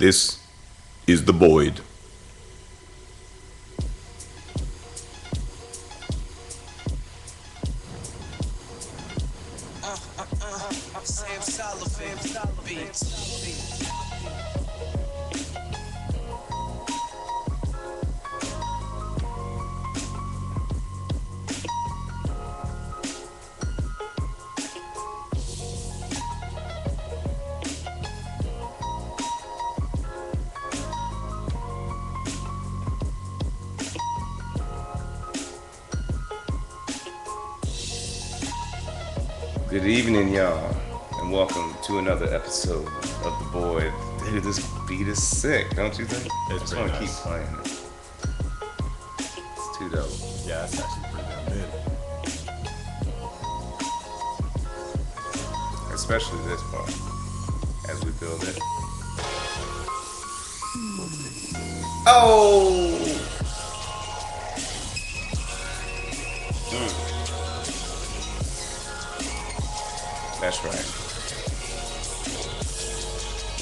This is The Boyd. Sam Sullivan beats. Good evening, y'all, and welcome to another episode of The Boyd. Dude, this beat is sick, don't you think? I It's just pretty want to keep nice. playing it. It's too dope. Yeah, that's actually pretty damn good. Especially this part, as we build it. Oh! That's right.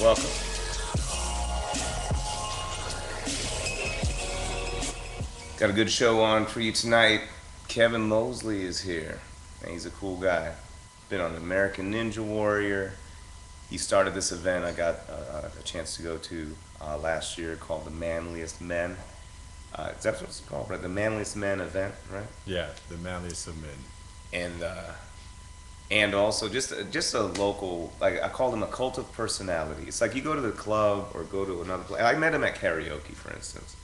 Welcome. Got a good show on for you tonight. Kevin Mosley is here. And he's a cool guy. Been on American Ninja Warrior. He started this event I got a chance to go to last year called the Manliest Men. Is that what it's called, right? The Manliest Men event, right? Yeah, the manliest of men. And also just a local, like I call him a cult of personality. It's like you go to the club or go to another place. I met him at karaoke, for instance.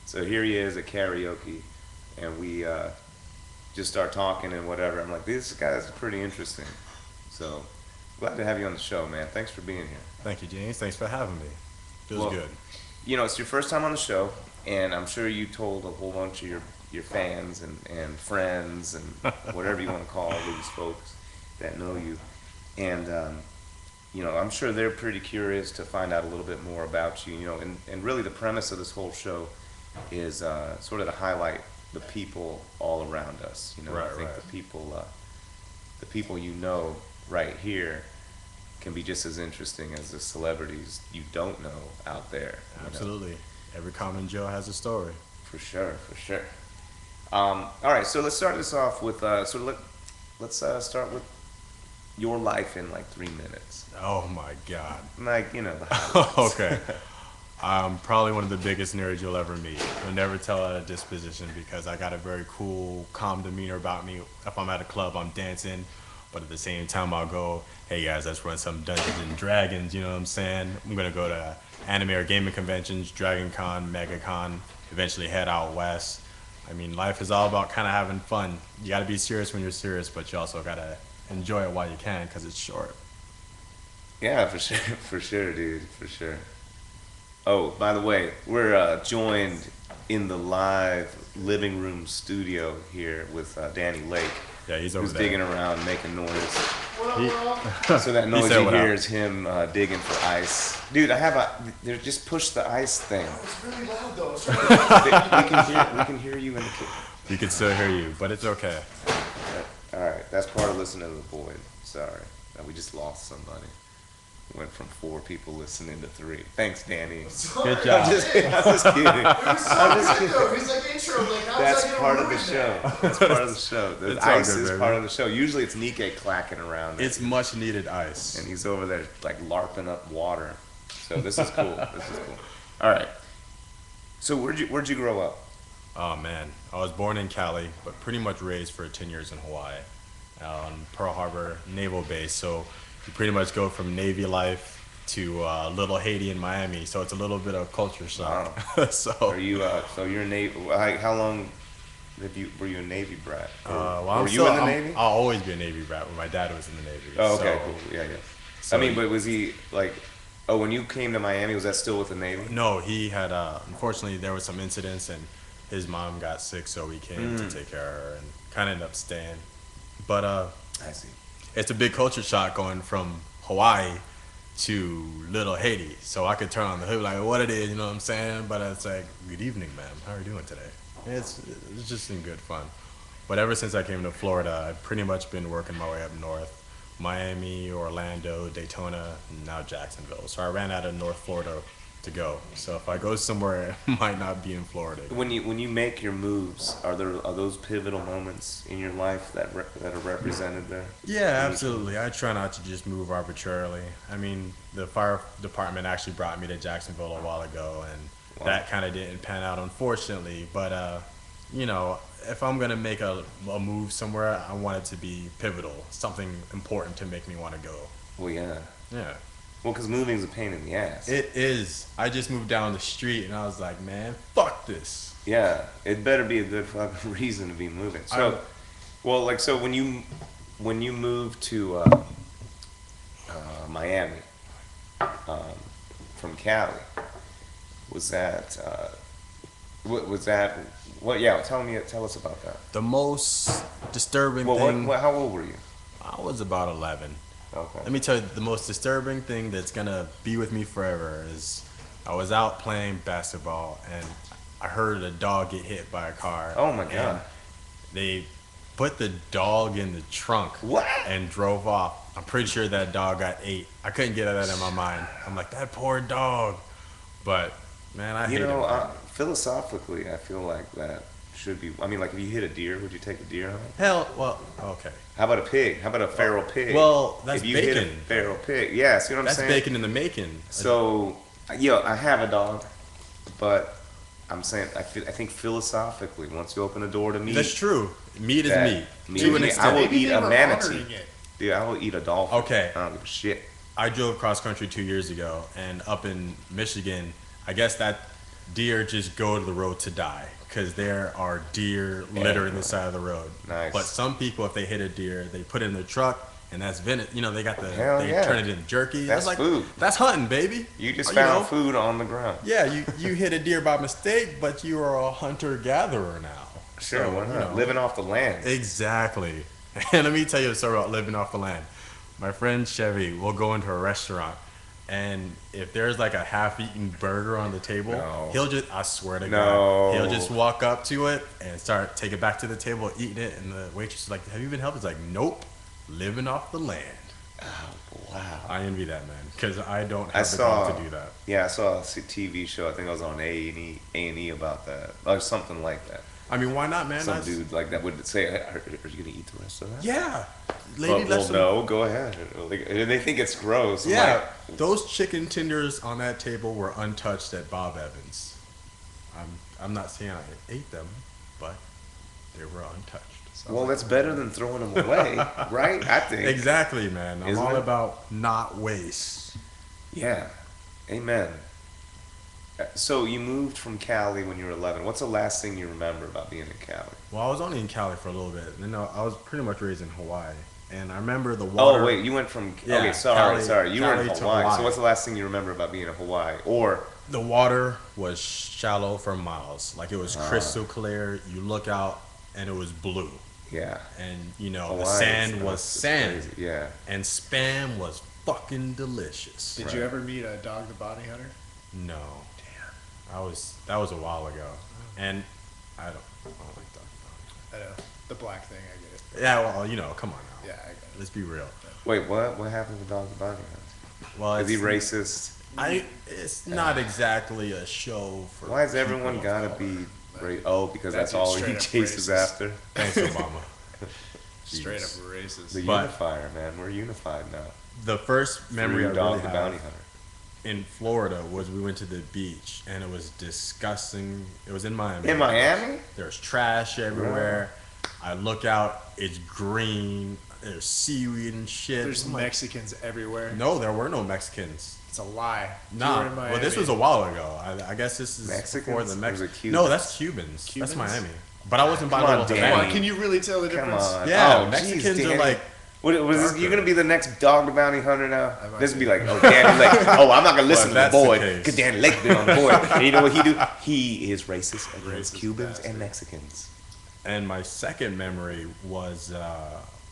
So here he is at karaoke, and we just start talking and whatever. I'm like, this guy's pretty interesting. So glad to have you on the show, man. Thanks for being here. Thank you, James. Thanks for having me. Feels Well, good. You know, it's your first time on the show, and I'm sure you told a whole bunch of your fans and friends and whatever you want to call these folks that know you. And, you know, I'm sure they're pretty curious to find out a little bit more about you, you know, and really the premise of this whole show is sort of to highlight the people all around us. You know, I Right, think right. the people you know right here can be just as interesting as the celebrities you don't know out there. You know? Absolutely. Every common Joe has a story. For sure, for sure. All right, so let's start this off with let's start with your life in like 3 minutes. Oh my God. Like, you know, the highlights. Okay. I'm probably one of the biggest nerds you'll ever meet. You'll never tell out of disposition because I got a very cool, calm demeanor about me. If I'm at a club, I'm dancing. But at the same time, I'll go, hey guys, let's run some Dungeons and Dragons, you know what I'm saying? I'm going to go to anime or gaming conventions, Dragon Con, MegaCon, eventually head out west. I mean, life is all about kind of having fun. You got to be serious when you're serious, but you also got to enjoy it while you can because it's short. Yeah, for sure, for sure, dude, for sure. Oh, by the way, we're joined in the live living room studio here with Danny Lake, Yeah, he's over who's there. digging around, making noise. He- So that He noise said you what hear up. is him digging for ice. Dude, they just push the ice thing. It's really loud though. We can hear you in the kitchen. You can still hear you, but it's okay. All right, that's part of listening to the Boyd. Sorry, we just lost somebody. Went from 4 people listening to 3. Thanks, Danny. Good job. I'm just kidding. I'm just kidding. Though. He's like intro, like how That's was I gonna part of the ruin show. that? That's part of the show. The It's all ice good, is baby. part of the show. Usually it's Nikkei clacking around. It's much needed ice. And he's over there like larping up water. So this is cool. This is cool. All right. So where'd you grow up? Oh man, I was born in Cali, but pretty much raised for 10 years in Hawaii, on Pearl Harbor Naval Base. So you pretty much go from Navy life to Little Haiti in Miami. So it's a little bit of culture shock. So Are you so you're Navy? Like, how long were you a Navy brat? Or well, were you in the Navy? I'll always be a Navy brat. When my dad was in the Navy. Oh, okay, So- cool. Yeah, yeah. so I mean, but was he like? Oh, when you came to Miami, was that still with the Navy? No, he had. Unfortunately, there was some incidents, and his mom got sick, so we came to take care of her, and kind of ended up staying. But I see. it's a big culture shock going from Hawaii to Little Haiti. So I could turn on the hood like what it is, you know what I'm saying? But it's like, good evening, ma'am. How are you doing today? It's just been good fun. But ever since I came to Florida, I've pretty much been working my way up north. Miami, Orlando, Daytona, and now Jacksonville. So I ran out of North Florida to go. So if I go somewhere, it might not be in Florida. When you make your moves, are those pivotal moments in your life that are represented there? Yeah, absolutely. I try not to just move arbitrarily. I mean, the fire department actually brought me to Jacksonville a while ago, and Wow. that kind of didn't pan out, unfortunately. But you know, if I'm gonna make a move somewhere, I want it to be pivotal, something important to make me want to go. Well, yeah. Yeah, Well, because moving's a pain in the ass. it is. I just moved down the street, and I was like, man, fuck this. Yeah, it better be a good fucking reason to be moving. So, well, like, so when you moved to Miami from Cali, was that what was that? What? Yeah, tell us about that. The most disturbing Well, thing. how old were you? I was about 11. Okay. Let me tell you, the most disturbing thing that's gonna be with me forever is I was out playing basketball and I heard a dog get hit by a car. Oh my and God. They put the dog in the trunk What? and drove off. I'm pretty sure that dog got ate. I couldn't get that out of my mind. I'm like, that poor dog. But man, I You hate know, him. philosophically, I feel like that should be. I mean, like, if you hit a deer, would you take a deer home? Hell, well, okay. How about a pig? How about a feral pig? Well, that's if you hit a bacon. feral pig, yeah. See what I'm That's saying? bacon in the making. So, I have a dog, but I'm saying I think philosophically, once you open the door to meat, That's true. Meat is that meat. meat To is an meat. extent. I will Maybe eat they a were manatee. honoring it. Dude, I will eat a dolphin. Okay. I don't give a shit. I drove cross country 2 years ago, and up in Michigan, I guess that deer just go to the road to die because there are deer littering the side of the road. Nice. But some people, if they hit a deer, they put it in their truck, and that's venom. You know, they got the Hell they yeah. turn it into jerky. That's like food. That's hunting, baby. You just You found know? food on the ground. Yeah, you hit a deer by mistake, but you are a hunter gatherer now. Sure, So, why you not? know. Living off the land. Exactly. And let me tell you a story about living off the land. My friend Chevy will go into a restaurant, and if there's like a half-eaten burger on the table, No. he'll just, I swear to No. God, he'll just walk up to it and take it back to the table, eating it, and the waitress is like, have you been helped? He's like, nope, living off the land. Wow. I envy that, man, because I don't I have the saw. gall to do that. Yeah, I saw a TV show. I think I was on A&E about that, or something like that. I mean, why not, man? Some That's- dude like that would say, "Are you gonna eat the rest of that?" Yeah. Lady, But, let well, some- no, go ahead. Like, and they think it's gross. I'm Yeah, like, those chicken tenders on that table were untouched at Bob Evans. I'm not saying I ate them, but they were untouched. So well, that's better than throwing them away, right? I think. exactly, man. I'm Isn't all it? about not waste. Yeah. Amen. So you moved from Cali when you were 11. What's the last thing you remember about being in Cali? Well, I was only in Cali for a little bit. You know, I was pretty much raised in Hawaii, and I remember the water. Oh wait, you went from Yeah, okay. Sorry, Cali- You were in Cali to Hawaii. So Hawaii. what's the last thing you remember about being in Hawaii? Or The water was shallow for miles. Like it was crystal clear. You look out, and it was blue. yeah, And you know, Hawaii the is sand was nuts. It's sand, crazy. Yeah. and spam was fucking delicious. Did you ever meet a dog the bounty hunter? No. Damn. That was a while ago, and I don't like that. I know. The black thing, I get it. Yeah, well, you know, come on now. Yeah, I get it. Let's be real. Wait, what? What happened with Dog the Bounty Hunter? Well, Is he it's, racist? it's not exactly a show for. Why has everyone people of gotta color. be? Oh, because that's That all dude's he straight up chases racist. after. Thanks, Obama. Straight up Jeez. racist. The But- unifier, man. We're unified now. The first memory I Through Dog really the have Bounty Hunter. in Florida was we went to the beach, and it was disgusting. It was in Miami. In Miami? There's trash everywhere. I look out, it's green. There's seaweed and shit. There's I'm like, Mexicans everywhere. no, there were no Mexicans. It's a lie. You Nah, were in well, this Miami. was a while ago. I guess this is Mexicans? before the Or was Mexicans. it No, Cubans? that's Cubans. Cubans? That's Miami. But I wasn't by Come on, Little Danny. Come Havana. on, can you really tell the Come difference? on. Yeah, Oh, Mexicans geez, are Danny. like. What was this? darker. You're gonna be the next Dog the Bounty Hunter now? I might This would be be. like, oh, Danny's like, oh, I'm not gonna listen to the that's the boy case. because Danny Lake's been on the boy. And you know what he do? He is racist against Racist Cubans bastard. and Mexicans. And my second memory was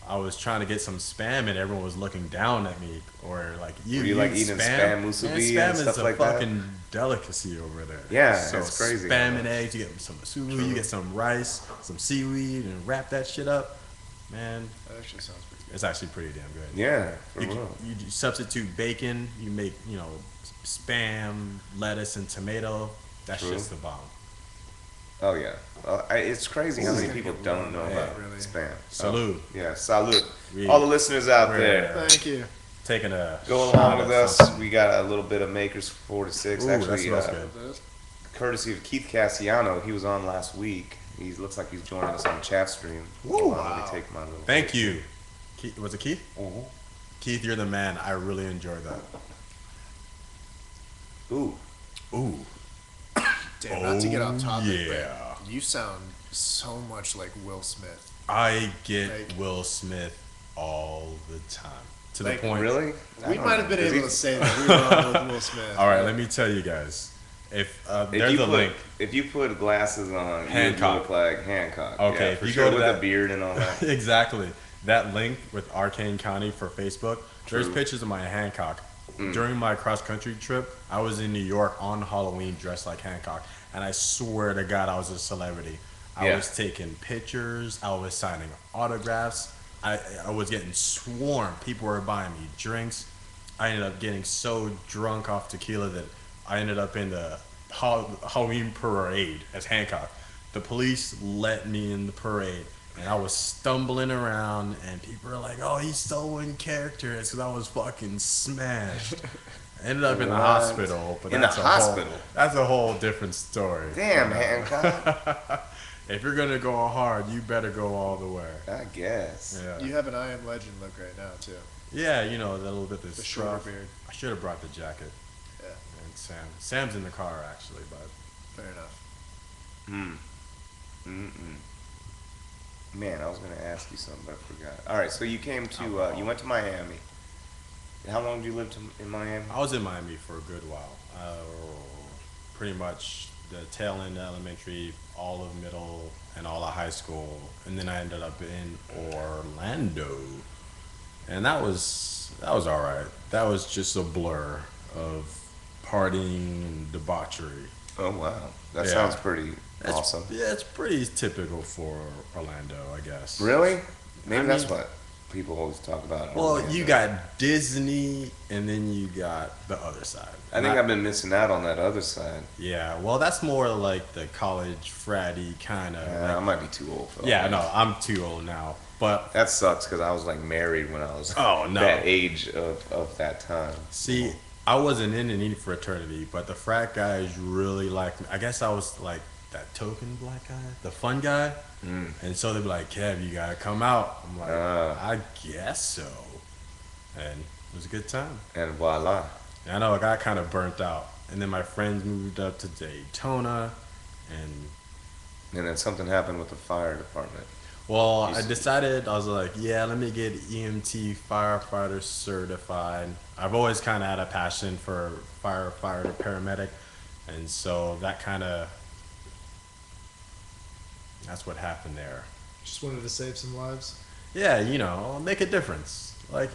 I was trying to get some spam, and everyone was looking down at me, or like Were you, like, eat eating spam Man, musubi spam and is stuff a like that? fucking delicacy over there. Yeah, so it's crazy. Spam and eggs. You get some musubi, you get some rice, some seaweed, and wrap that shit up. Man, That actually sounds pretty It's actually pretty damn good. Yeah, for You, real. you substitute bacon. You make spam, lettuce, and tomato. That's True. just the bomb. Oh yeah. Well, it's crazy how This is many gonna people get don't know long, about really. spam. Salud. Oh, yeah, salute. We- All the listeners out we're- there, Thank you. Taking a go shot along at with us. something. We got a little bit of Makers 4 to 6. Ooh, that Actually, smells good. courtesy of Keith Cassiano. He was on last week. He looks like he's joining us on the chat stream. Ooh, Hold on, wow. Let me take my little. Thank you. Keith, was it Keith? Mhm. Keith, you're the man. I really enjoyed that. Ooh. Ooh. Damn, not to get off topic, yeah. but you sound so much like Will Smith. I get Like- Will Smith all the time. To Like, the point. Really? I We don't might know. have been Does able he- to say that we were on with Will Smith. All right, let me tell you guys. If If there's you a put, link. If you put glasses on, you Hancock. look like Hancock. Okay, yeah, if for you sure, go to with that- the beard and all that. Exactly. That link with Arcane County for Facebook, there's True. pictures of my Hancock. During my cross country trip, I was in New York on Halloween dressed like Hancock, and I swear to God, I was a celebrity. I Yeah. was taking pictures, I was signing autographs, I was getting swarmed. People were buying me drinks. I ended up getting so drunk off tequila that I ended up in the Halloween parade as Hancock. The police let me in the parade, and I was stumbling around, and people were like, "Oh, he's so in character." It's because I was fucking smashed. I ended up in the What? hospital, but In the that's a hospital? that's a whole different story. Damn, But, Hancock. if you're gonna go hard, you better go all the way. I guess. Yeah, You have an I Am Legend look right now, too. yeah, you know that little bit of The shorter scruff. beard. I should have brought the jacket. Yeah. And Sam's in the car actually, but Fair enough. Man, I was gonna ask you something, but I forgot. All right, so you came to, you went to Miami. How long did you live in Miami? I was in Miami for a good while. Pretty much the tail end of elementary, all of middle, and all of high school, and then I ended up in Orlando, and that was all right. That was just a blur of partying and debauchery. Oh wow, that Yeah. sounds pretty That's- awesome. Yeah, it's pretty typical for Orlando, I guess. Really? Maybe I that's mean- what people always talk about. Well, Orlando. you got Disney, and then you got the other side. I think I've been missing out on that other side. Yeah, well, that's more like the college fratty kind of. Yeah, I might be too old for all Yeah, that. no, I'm too old now. But That sucks because I was like married when I was Oh, no. that age of that time. see, I wasn't in any fraternity, but the frat guys really liked me. I guess I was like that token black guy, the fun guy. And so they'd be like, "Kev, you gotta come out." I'm like, "I guess so," and it was a good time. And voila. And I know I got kind of burnt out, and then my friends moved up to Daytona, and And then something happened with the fire department. well, You I see- decided I was like, yeah, let me get EMT firefighter certified. I've always kind of had a passion for firefighter paramedic, and so that's what happened there. Just wanted to save some lives. Yeah, make a difference, like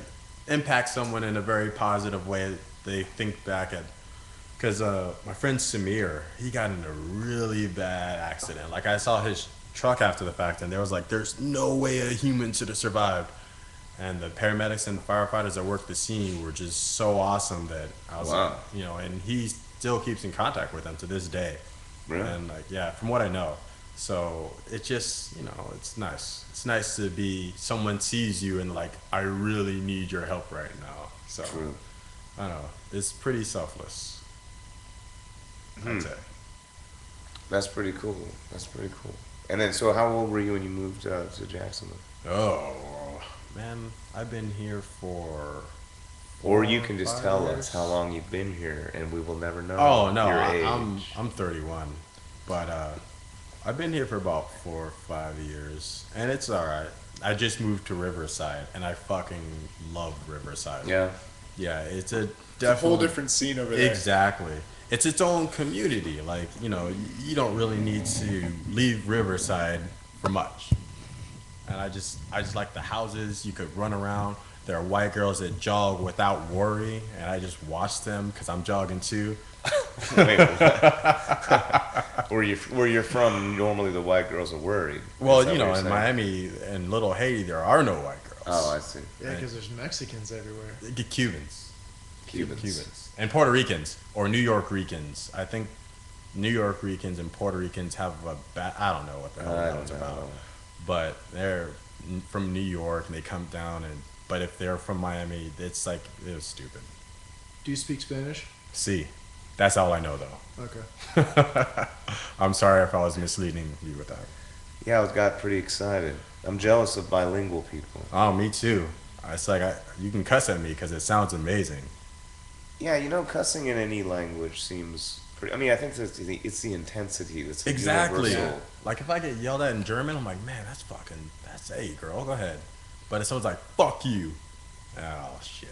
impact someone in a very positive way. They think back at, because my friend Samir, he got in a really bad accident. Like I saw his truck after the fact, and there was like, there's no way a human should have survived. And the paramedics and firefighters that worked the scene were just so awesome that I was Wow. like, and he still keeps in contact with them to this day. Really? And like, yeah, from what I know. So it just, it's nice. It's nice to be, someone sees you and like, I really need your help right now. So True. I don't know. It's pretty selfless. I'd say. That's pretty cool. That's pretty cool. And then, so how old were you when you moved to Jacksonville? Oh, man, I've been here for. Or you 4 can just 5 tell years. us how long you've been here, and we will never know. Oh no, your I'm 31, but I've been here for about 4 or 5 years, and it's all right. I just moved to Riverside, and I fucking love Riverside. Yeah. Yeah, it's a It's a definitely whole different scene over there. Exactly. It's its own community. Like, you don't really need to leave Riverside for much. And I just like the houses. You could run around. There are white girls that jog without worry, and I just watch them because I'm jogging too. Wait, where you're from, normally the white girls are worried. Well, Is that what you're in saying? Miami and Little Haiti, there are no white girls. Oh, I see. Yeah, because there's Mexicans everywhere. Cubans. Cubans. And Puerto Ricans or New York Ricans. I think New York Ricans and Puerto Ricans have a I don't know what the hell I that was don't about, know. but they're from New York and they come down but if they're from Miami, it's like it was stupid. Do you speak Spanish? See, that's all I know though. Okay. I'm sorry if I was misleading you with that. Yeah, I got pretty excited. I'm jealous of bilingual people. Oh, me too. It's like you can cuss at me because it sounds amazing. Yeah, you know, cussing in any language seems pretty. I mean, I think it's the intensity that's Exactly. universal. Like if I get yelled at in German, I'm like, man, that's hey girl, go ahead. But if someone's like, fuck you, oh shit,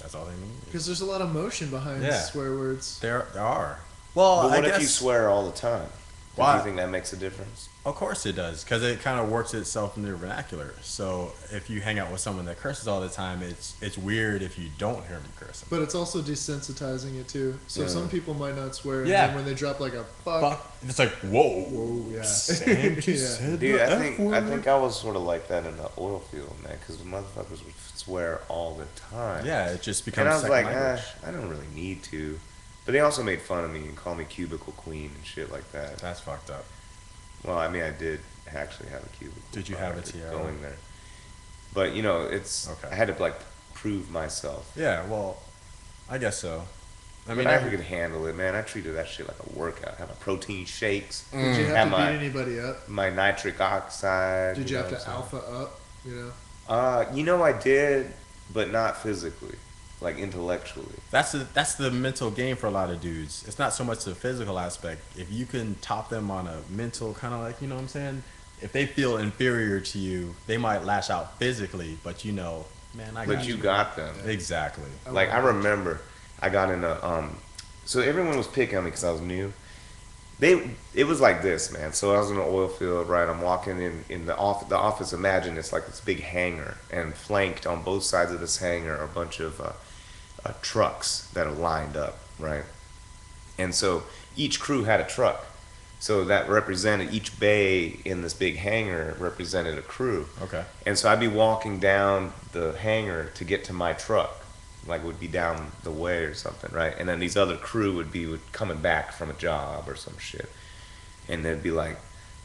that's all they mean. Because there's a lot of motion behind Yeah. swear words. There are. Well, But what I if guess you swear all the time? Do Why? you think that makes a difference? of course it does because it kind of works itself in their vernacular. So if you hang out with someone that curses all the time, it's weird if you don't hear them cursing. But it's also desensitizing it too. So Yeah. some people might not swear. Yeah. And then when they drop like a fuck. Fuck, it's like whoa, Whoa, yeah. Sam just Yeah. said Dude, the I F think word. I was sort of like that in the oil field, man, because the motherfuckers would swear all the time. Yeah, it just becomes And I was second like, language. I don't really need to. But they also made fun of me and called me cubicle queen and shit like that. That's fucked up. Well, I mean, I did actually have a cubicle. Did you prior have a to tiara? going there? But you know, Okay. I had to like prove myself. Yeah, well, I guess so. I mean, I could handle it, man. I treated that shit like a workout. Have my protein shakes, Did you have Had to my- beat anybody up? my nitric oxide. Did you know have what to I'm alpha up? You know? saying? You know, I did, but not physically, like intellectually. that's the mental game for a lot of dudes. It's not so much the physical aspect. If you can top them on a mental kind of like, you know what I'm saying? If they feel inferior to you, they might lash out physically, but you know, man, I got But you got them. Exactly. Like I remember, I got in a so everyone was picking on me because I was new. It was like this, man. So I was in an oil field, right? I'm walking in the office. The office, imagine it's like this big hangar, and flanked on both sides of this hangar are a bunch of trucks that are lined up, right? And so each crew had a truck. So that represented each bay in this big hangar represented a crew. Okay. And so I'd be walking down the hangar to get to my truck, like would be down the way or something, right? And then these other crew would be coming back from a job or some shit, and they'd be like,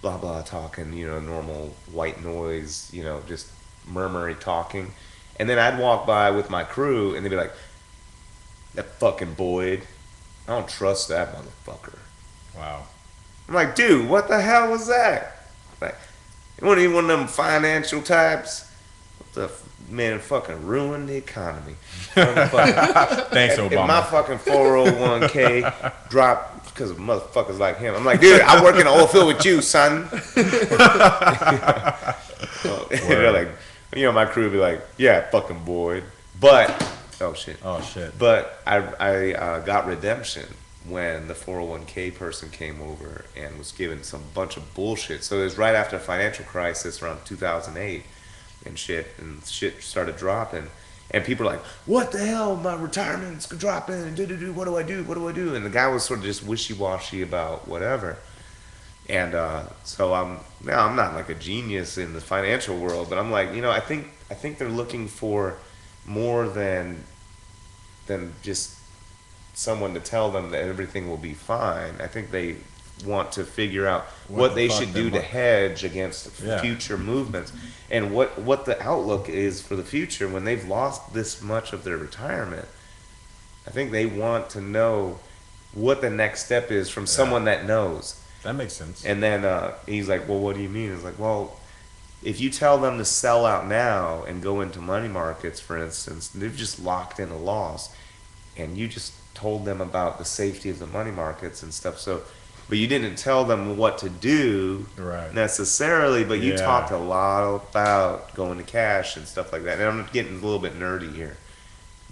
blah blah talking, you know, normal white noise, you know, just murmury talking, and then I'd walk by with my crew, and they'd be like, that fucking Boyd, I don't trust that motherfucker. Wow. I'm like, dude, what the hell was that? Like, it wasn't even one of them financial types. What the man fucking ruined the economy. Thanks, If Obama. my fucking 401k dropped because of motherfuckers like him, I'm like, dude, I work in the oil field with you, son. They're like, you know, my crew would be like, yeah, fucking Boyd. But, oh shit. Oh shit. But I got redemption when the 401k person came over and was given some bunch of bullshit. So it was right after the financial crisis around 2008 and shit started dropping. And people are like, what the hell? My retirement's dropping. What do I do? What do I do? And the guy was sort of just wishy-washy about whatever. And so I'm not like a genius in the financial world, but I'm like, you know, I think they're looking for more than just someone to tell them that everything will be fine. I think they want to figure out what the they fuck should they do to want. hedge against Yeah. future movements and what the outlook is for the future when they've lost this much of their retirement. I think they want to know what the next step is from someone that knows. That makes sense. And then he's like, well, what do you mean? It's like, well, if you tell them to sell out now and go into money markets, for instance, they've just locked in a loss. And you just told them about the safety of the money markets and stuff. So, but you didn't tell them what to do Right. necessarily, but you Yeah. talked a lot about going to cash and stuff like that. And I'm getting a little bit nerdy here.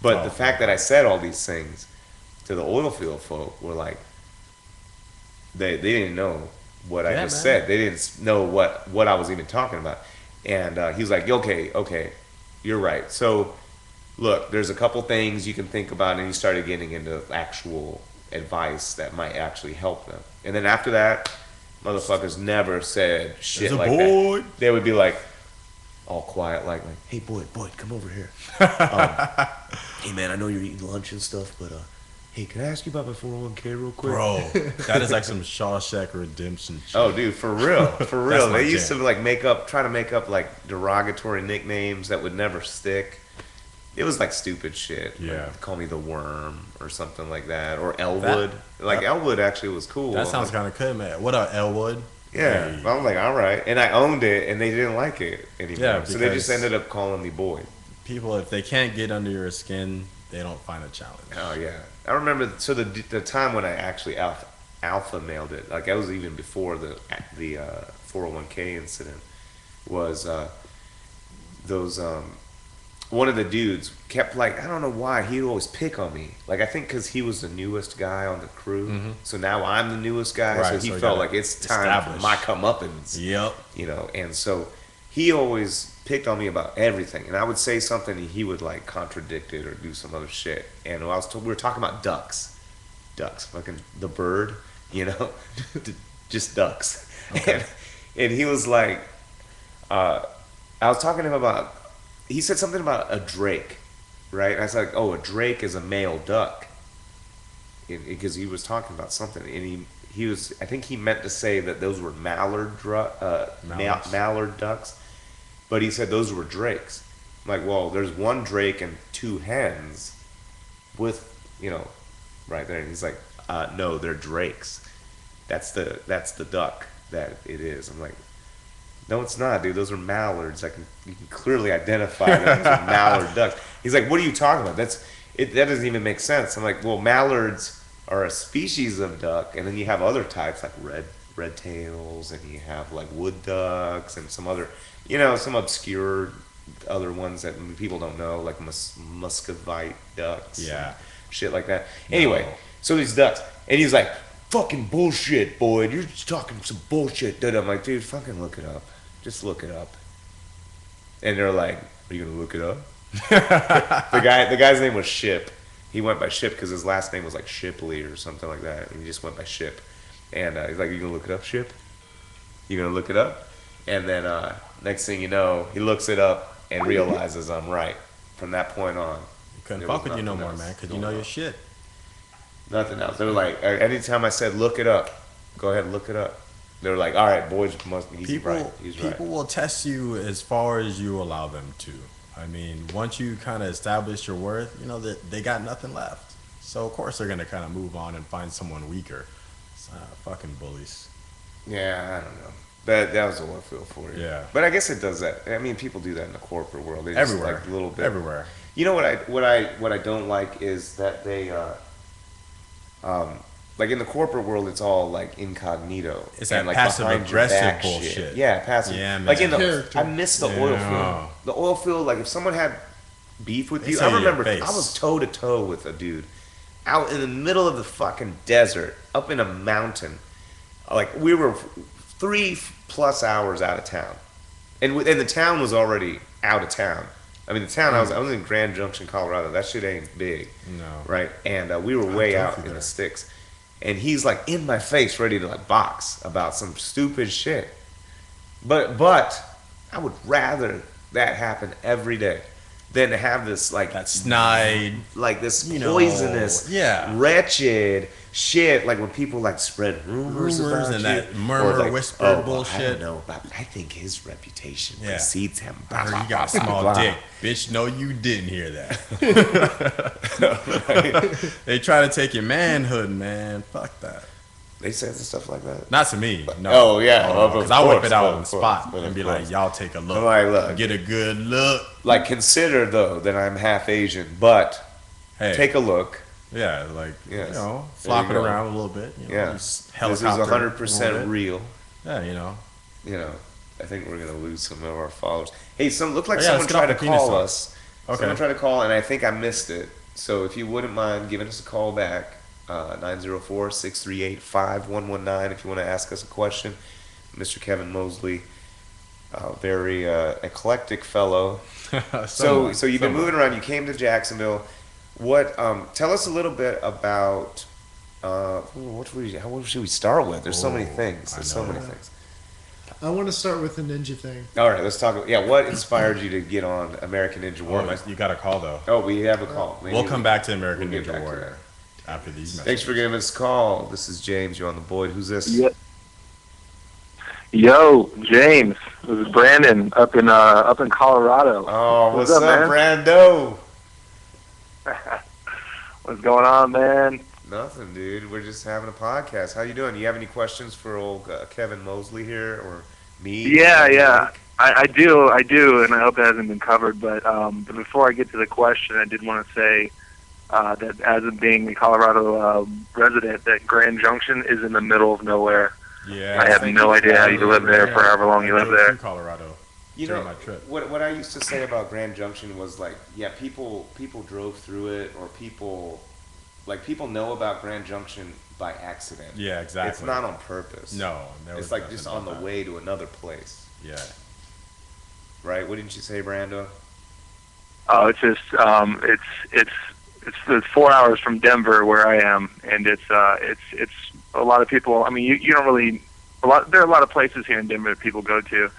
But Oh, the fact that I said all these things to the oil field folk were like, they didn't know what I Yeah, just man. said. They didn't know what I was even talking about. And he was like, okay, you're right. So, look, there's a couple things you can think about, and he started getting into actual advice that might actually help them. And then after that, motherfuckers never said shit There's a like Boyd. that. They would be like, all quiet, like, hey, Boyd, come over here. Hey, man, I know you're eating lunch and stuff, but, hey, can I ask you about my 401k real quick? Bro, that is like some Shawshank Redemption shit. Oh, dude, for real, for That's real. my They used jam. to like try to make up like derogatory nicknames that would never stick. It was like stupid shit. Yeah. Like, call me the Worm or something like that, or Elwood. Elwood actually was cool. That I'm sounds like, kind of good, man. What up, Elwood? yeah. Hey. I'm like, all right, and I owned it, and they didn't like it anymore. Yeah, So they just because- ended up calling me Boyd. People, if they can't get under your skin, they don't find a challenge. Oh yeah, I remember. So the time when I actually alpha mailed it, like I was even before the 401k incident, was those one of the dudes kept like, I don't know why he'd always pick on me. Like I think because he was the newest guy on the crew, so now I'm the newest guy. Right, so he so you felt gotta like it's time establish. for my comeuppance. Yep. You know, and so he always picked on me about everything, and I would say something, and he would like contradict it or do some other shit. And we were talking about ducks, fucking the bird, you know, just ducks. Okay. And he was like, I was talking to him about. He said something about a drake, right? And I was like, oh, a drake is a male duck, because he was talking about something, and he was. I think he meant to say that those were mallard ducks, but he said those were drakes. I'm like, well, there's one drake and two hens, with right there. And he's like, no, they're drakes. That's the duck that it is. I'm like, no, it's not, dude. Those are mallards. You can clearly identify them as mallard ducks. He's like, what are you talking about? That doesn't even make sense. I'm like, well, mallards are a species of duck, and then you have other types like red tails, and you have like wood ducks, and some other, some obscure other ones that people don't know, like muscovite ducks, Yeah. and shit like that. Anyway, so these ducks, and he's like, fucking bullshit, Boyd. You're just talking some bullshit, dude. I'm like, dude, fucking look it up. Just look it up. And they're like, are you gonna look it up? The guy's name was Ship. He went by Ship because his last name was like Shipley or something like that. And he just went by Ship. And he's like, you gonna look it up, Ship? You gonna look it up? And then next thing you know, he looks it up and realizes I'm right. From that point on, Couldn't there fuck was with you no nothing more, else man, because you going know on. your shit. Nothing else. They were like, anytime I said look it up, go ahead and look it up. They were like, all right, boys, he's right. He's right. People will test you as far as you allow them to. I mean, once you kind of establish your worth, they got nothing left. So of course they're gonna kind of move on and find someone weaker. Fucking bullies. Yeah, I don't know. That was all I feel for you. Yeah. But I guess it does that. I mean, people do that in the corporate world. They just Everywhere. like a little bit. Everywhere. You know what I don't like is that they like in the corporate world, it's all like incognito. It's and that like passive behind your aggressive back bullshit. shit. Yeah, passive. Yeah, man. Like Character. I miss the oil Yeah. field. The oil field, like if someone had beef with They you, say I in your remember face. I was toe to toe with a dude out in the middle of the fucking desert, up in a mountain. Like we were 3+ hours out of town, and the town was already out of town. I mean, the town I was in Grand Junction, Colorado. That shit ain't big, No. right? And we were way drove out through in there. the sticks, and he's like in my face, ready to like box about some stupid shit. But I would rather that happen every day than to have this like That snide. like this You know, poisonous, yeah. wretched shit. Like when people like spread rumors about and you, that murmur, or like, whisper I bullshit. don't know, but I think his reputation Yeah. precedes him. I heard you got a Blah, small blah, blah. dick. Bitch, no, you didn't hear that. They try to take your manhood, man. Fuck that. They said stuff like that. Not to me. No. Oh, yeah. Of Because I whip course, it out of on the course, spot but and of be course. like, y'all take a look. Like, look. Get a good look. Like consider though that I'm half Asian, but Hey. take a look. Yeah, like, Yes. flop it There you go. around a little bit. Yeah, just this is helicopter a 100% little bit. real. Yeah, I think we're gonna lose some of our followers. Hey, looked like Oh, yeah, someone let's get tried to off the penis call talk. us. Okay. Someone tried to call, and I think I missed it. So if you wouldn't mind giving us a call back, 904-638-5119 if you want to ask us a question. Mr. Kevin Mosley, very eclectic fellow. So you've been moving around. You came to Jacksonville. What? Tell us a little bit about. What should we start with? There's so many things. There's so many things. I want to start with the ninja thing. All right, let's talk. Yeah, what inspired you to get on American Ninja Warrior? You got a call though. Oh, we have a call. Maybe We'll come back to American we'll get Ninja back to Warrior after these messages. Thanks for giving us a call. This is James. You're on the Boyd. Who's this? Yeah. Yo, James. This is Brandon up in Colorado. Oh, what's up, up, man? Brando? What's going on, man? Nothing, dude. We're just having a podcast. How you doing? You have any questions for old Kevin Mosley here or me? Yeah. I do, and I hope it hasn't been covered. But before I get to the question, I did want to say that as of being a Colorado resident, that Grand Junction is in the middle of nowhere. Yeah, I have no idea how you live there for however long you live there. In Colorado. You during know, my trip. what I used to say about Grand Junction was like, yeah, people drove through it, or people know about Grand Junction by accident. Yeah, exactly. It's not on purpose. No, there was it's like nothing just on on the that. way to another place. Yeah. Right? What didn't you say, Brando? Oh, it's just it's 4 hours from Denver where I am, and it's a lot of people. I mean, you don't really there are a lot of places here in Denver that people go to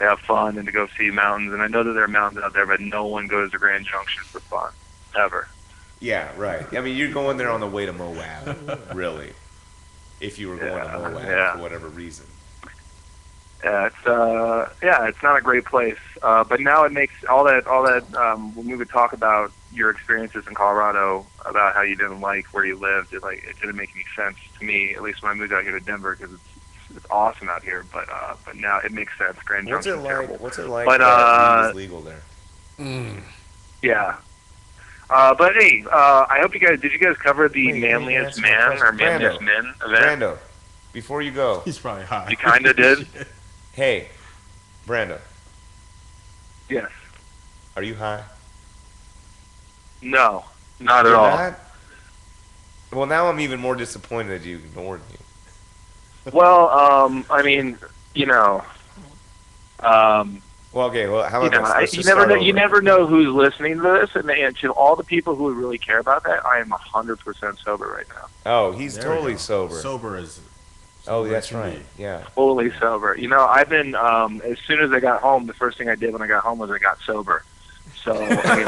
have fun and to go see mountains, and I know that there are mountains out there, but no one goes to Grand Junction for fun ever. Yeah, right. I mean, you're going there on the way to Moab, really. If you were going to Moab for whatever reason. Yeah, it's not a great place. But now it makes all that when we would talk about your experiences in Colorado, about how you didn't like where you lived, it didn't make any sense to me, at least when I moved out here to Denver, because it's awesome out here. But now it makes sense. Grand Junction's terrible. What's it like? But that weed is legal there. Yeah. But hey, I hope did you guys cover the manliest man or manliest men event? Brando, before you go. He's probably high. You kind of did? Hey, Brando, Yes. are you high? No, not at You're all. not? Well, now I'm even more disappointed that you ignored me. Well, I mean, you know, Well, okay. Well, how about this? Let's you just never start know. over. You never know who's listening to this, and to all the people who really care about that, I am 100% sober right now. Oh, he's There we totally go. sober. Sober is. Oh, sober that's to right. me. Yeah. Fully sober. You know, I've been as soon as I got home, the first thing I did when I got home was I got sober. So I mean,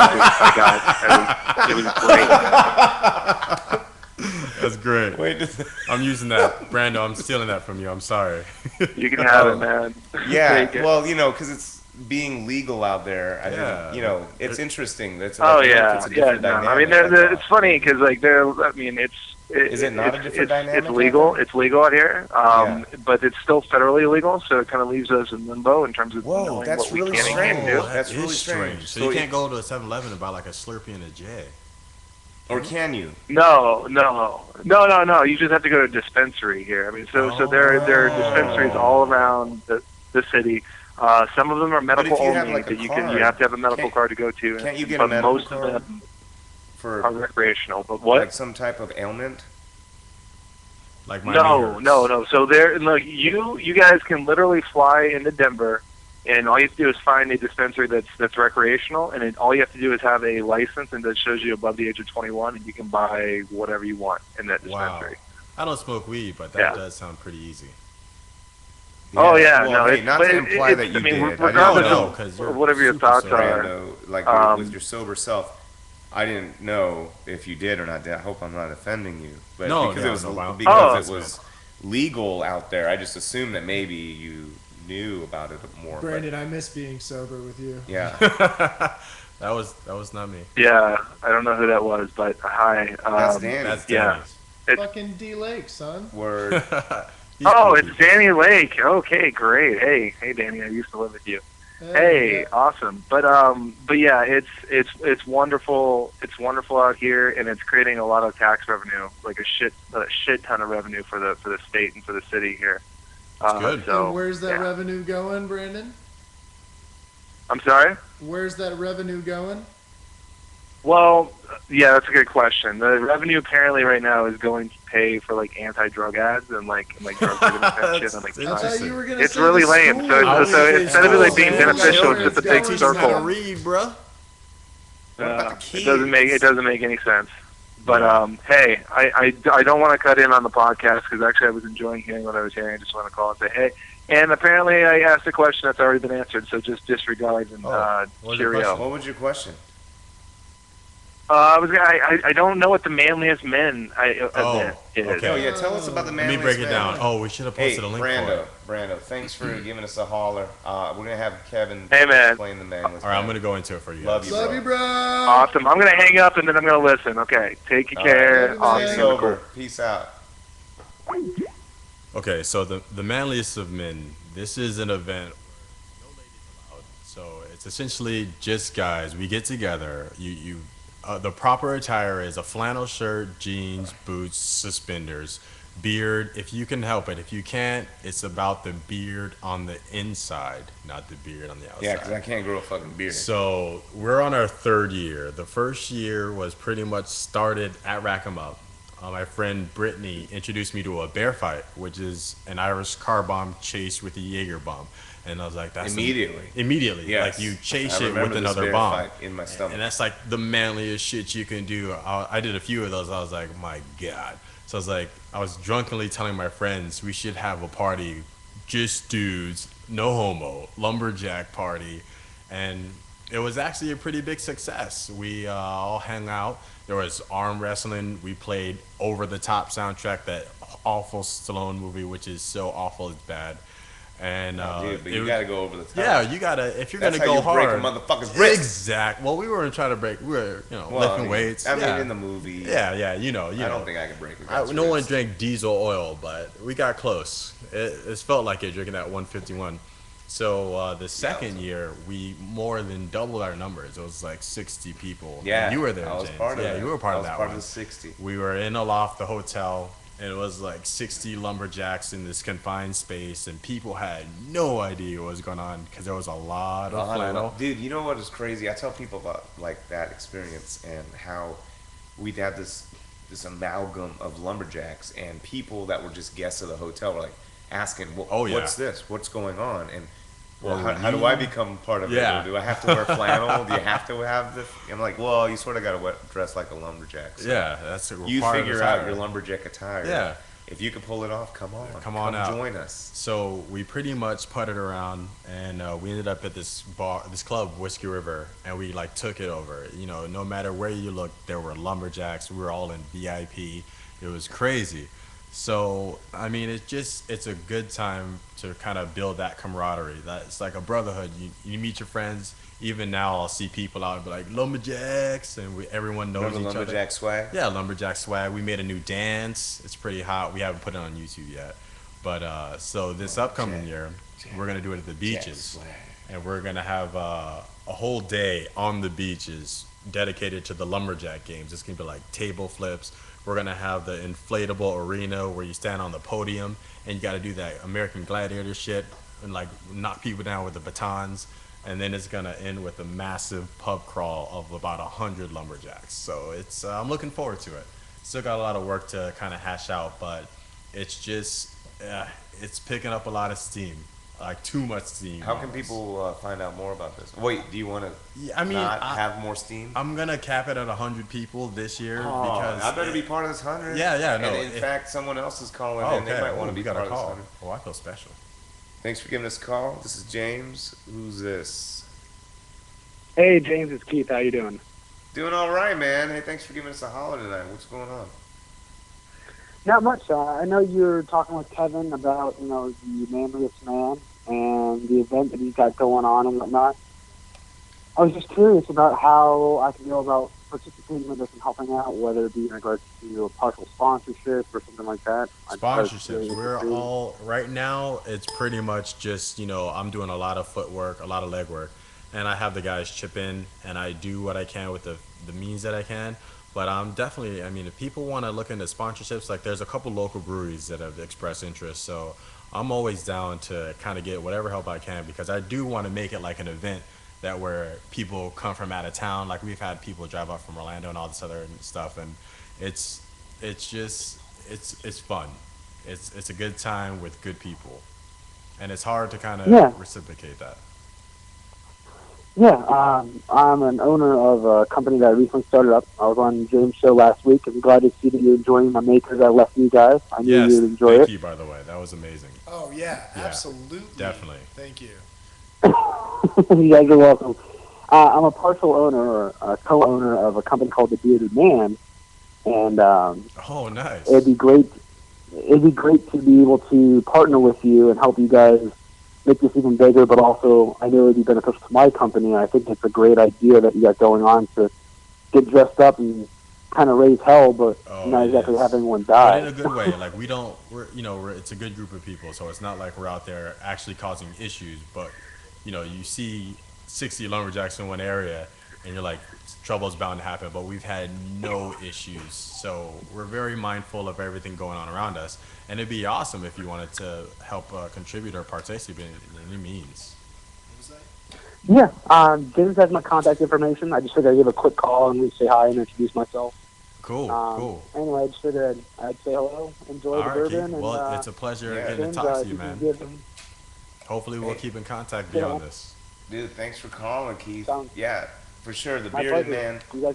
it was great. That's great. Wait. I'm using that. Brando, I'm stealing that from you. I'm sorry. You can have it, man. Yeah. Take it. Well, because it's being legal out there. I Yeah. think, it's interesting. That's Oh like, yeah, it's a yeah. different No, dynamic. I mean, it's funny because like I mean, Is it not a different dynamic It's out legal. there? It's legal out here, Yeah. but it's still federally illegal. So it kind of leaves us in limbo in terms of Whoa, knowing that's what we really can and strange. can't do. That's That really is strange. So So you can't it- go to a 7-Eleven and buy like a Slurpee and a J. Or can you? No. You just have to go to a dispensary here. I mean, so there are dispensaries all around the city. Some of them are medical if you have, only. like, a That you card, have to have a medical can't- card to go to. Can't you get but a medical most card of them for are recreational. But what? like some type of ailment? Like my No. knee hurts. So look, you guys can literally fly into Denver, and all you have to do is find a dispensary that's recreational, and all you have to do is have a license, and that shows you above the age of 21, and you can buy whatever you want in that Wow. dispensary. I don't smoke weed, but that Yeah. does sound pretty easy. Oh yeah, Well, no. hey, it's- not but to it- imply it's- that you I mean, did. I didn't regardless know, of 'cause you're whatever your super thoughts sober. are. Brando, like with your sober self, I didn't know if you did or not. I hope I'm not offending you, but No, because no, it was no, wow. because it was legal out there, I just assumed that maybe you knew about it more. Brandon, I miss being sober with you. But, yeah, That was not me. Yeah, I don't know who that was, but hi. that's Danny. That's yeah. Danny's. Fucking D Lake, son. Word. He's Oh, creepy. it's Danny Lake. Okay, great. Hey, Danny. I used to live with you. Hey, yeah. awesome. But yeah, it's wonderful. It's wonderful out here, and it's creating a lot of tax revenue, like a shit ton of revenue for the state and for the city here. That's good. So And where's that yeah. revenue going, Brandon? I'm sorry. Where's that revenue going? Well, yeah, that's a good question. The revenue apparently right now is going to pay for like anti-drug ads and like drug shit and like I thought you were gonna It's say really the lame. school. So instead of it like being Man, beneficial, it's just a big Teach Teach 'em how to circle. read, bruh. It doesn't make any sense. But hey, I don't want to cut in on the podcast because actually I was enjoying hearing what I was hearing. I just want to call and say, And apparently, I asked a question that's already been answered, so just disregard and what was your cheerio. question? What was your question? I don't know what the manliest men event is. okay. Oh yeah, tell us about the Let manliest me break it man. down. Oh, we should have Hey, posted a link for it. Brando, thanks for giving us a holler. We're gonna have Kevin Hey, man. explain the manliest. All right, I'm man. gonna go into it for you. Love guys. you, Love bro. you, bro. Awesome. I'm gonna hang up and then I'm gonna listen. Okay. Take All care. right. Awesome. Stay sober. Peace out. Okay, so the manliest of men. This is an event. So it's essentially just guys. We get together. The proper attire is a flannel shirt, jeans, boots, suspenders, beard. If you can help it. If you can't, it's about the beard on the inside, not the beard on the outside. Yeah, because I can't grow a fucking beard. So we're on our third year. The first year was pretty much started at Rack 'em Up. My friend Brittany introduced me to a bear fight, which is an Irish car bomb chased with a Jaeger bomb. And I was like, that's Immediately. immediately. Yes. Like you chase I it remember with this another bear bomb. fight in my stomach. And that's like the manliest shit you can do. I did a few of those. I was like, my God. So I was like, I was drunkenly telling my friends we should have a party, just dudes, no homo, lumberjack party. And it was actually a pretty big success. We all hung out. There was arm wrestling. We played Over the Top soundtrack, that awful Stallone movie, which is so awful it's bad. And Dude, but it you was- gotta go over the top. yeah, you gotta if you're That's gonna how go you break a hard. motherfucker's wrist. Exact. Well, we weren't trying to break. We were, Well, lifting I mean, weights. I mean, yeah. in the movie. Yeah, you know. I don't think I could break a guy's No one wrist. drank diesel oil, but we got close. It felt like it drinking that 151. So the second year, we more than doubled our numbers. It was like 60 people. Yeah, You were there, I was James. part of yeah, that. you were part I of was that part one. of the 60. We were in a loft, the hotel, and it was like 60 lumberjacks in this confined space, and people had no idea what was going on because there was a lot of flannel. Dude, you know what is crazy? I tell people about like that experience and how we'd have this amalgam of lumberjacks and people that were just guests of the hotel were like asking, well, Oh, yeah. what's this? What's going on? And well, Well, how do I become part of Yeah. it? Or do I have to wear flannel? Do you have to have this? I'm like, well, you sort of got to dress like a lumberjack. So Yeah, that's a you part of figure the out attire. your lumberjack attire. Yeah. If you can pull it off, come on. Come on out. Join us. So we pretty much putted around, and we ended up at this club, Whiskey River, and we like took it over. You know, no matter where you looked, there were lumberjacks. We were all in VIP. It was crazy. So I mean, it's a good time to kind of build that camaraderie. It's like a brotherhood. You meet your friends. Even now, I'll see people out and be like lumberjacks, and everyone knows Remember each other. lumberjack swag? Yeah, lumberjack swag. We made a new dance. It's pretty hot. We haven't put it on YouTube yet, but so this upcoming year, we're gonna do it at the beaches, swag. and we're gonna have a whole day on the beaches dedicated to the lumberjack games. It's gonna be like table flips. We're gonna have the inflatable arena where you stand on the podium and you got to do that American Gladiator shit and like knock people down with the batons. And then it's gonna end with a massive pub crawl of about 100 lumberjacks. So it's I'm looking forward to it. Still got a lot of work to kind of hash out, but it's just it's picking up a lot of steam, like too much steam. How can almost. people find out more about this? Wait, do you want to Yeah, I mean, not have more steam? I'm gonna cap it at 100 people this year because I better be part of this 100. Yeah, no, And in fact, someone else is calling Oh, in. They okay. might want to be we got part a of this call. 100. Oh, I feel special. Thanks for giving us a call. This is James. Who's this? Hey, James, it's Keith. How you doing? Doing all right, man. Hey, thanks for giving us a holler tonight. What's going on? Not much. I know you're talking with Kevin about, the manliest man and the event that he's got going on and whatnot. I was just curious about how I can go about participating with this and helping out, whether it be in regards to a partial sponsorship or something like that. Sponsorships. We're all right now. It's pretty much just I'm doing a lot of footwork, a lot of legwork, and I have the guys chip in, and I do what I can with the means that I can. But I'm definitely. I mean, if people want to look into sponsorships, like there's a couple local breweries that have expressed interest, so I'm always down to kind of get whatever help I can because I do want to make it like an event that where people come from out of town. Like we've had people drive up from Orlando and all this other stuff, and it's fun. It's a good time with good people, and it's hard to kind of reciprocate that. Yeah, I'm an owner of a company that I recently started up. I was on James' show last week. I'm glad to see that you're enjoying my makers I left you guys. I knew Yes, you'd enjoy thank it. you, by the way. That was amazing. Oh yeah, Yeah, absolutely. definitely. Thank you. You guys are welcome. I'm a partial owner or a co-owner of a company called The Bearded Man, and Oh, it'd nice. be great. It'd be great to be able to partner with you and help you guys make this even bigger. But also, I know it'd be beneficial to my company. And I think it's a great idea that you got going on to get dressed up and kind of raise hell, but Oh, not it exactly have is. anyone But in die. a good way. Like we don't, it's a good group of people. So it's not like we're out there actually causing issues. But you see 60 lumberjacks in one area, and you're like, trouble's bound to happen. But we've had no issues. So we're very mindful of everything going on around us. And it'd be awesome if you wanted to help contribute or participate in any means. What was that? Yeah, James has my contact information. I just figured I'd give a quick call and say hi and introduce myself. Cool, cool. Anyway, I just figured I'd say hello, enjoy All the right, Keith. bourbon, and Well, it's a pleasure Yeah. getting to James, talk to if you, you can man. give him Hopefully, we'll Hey, keep in contact yeah, beyond this. dude, thanks for calling, Keith. sounds Yeah, for sure. The my bearded pleasure. man. You guys,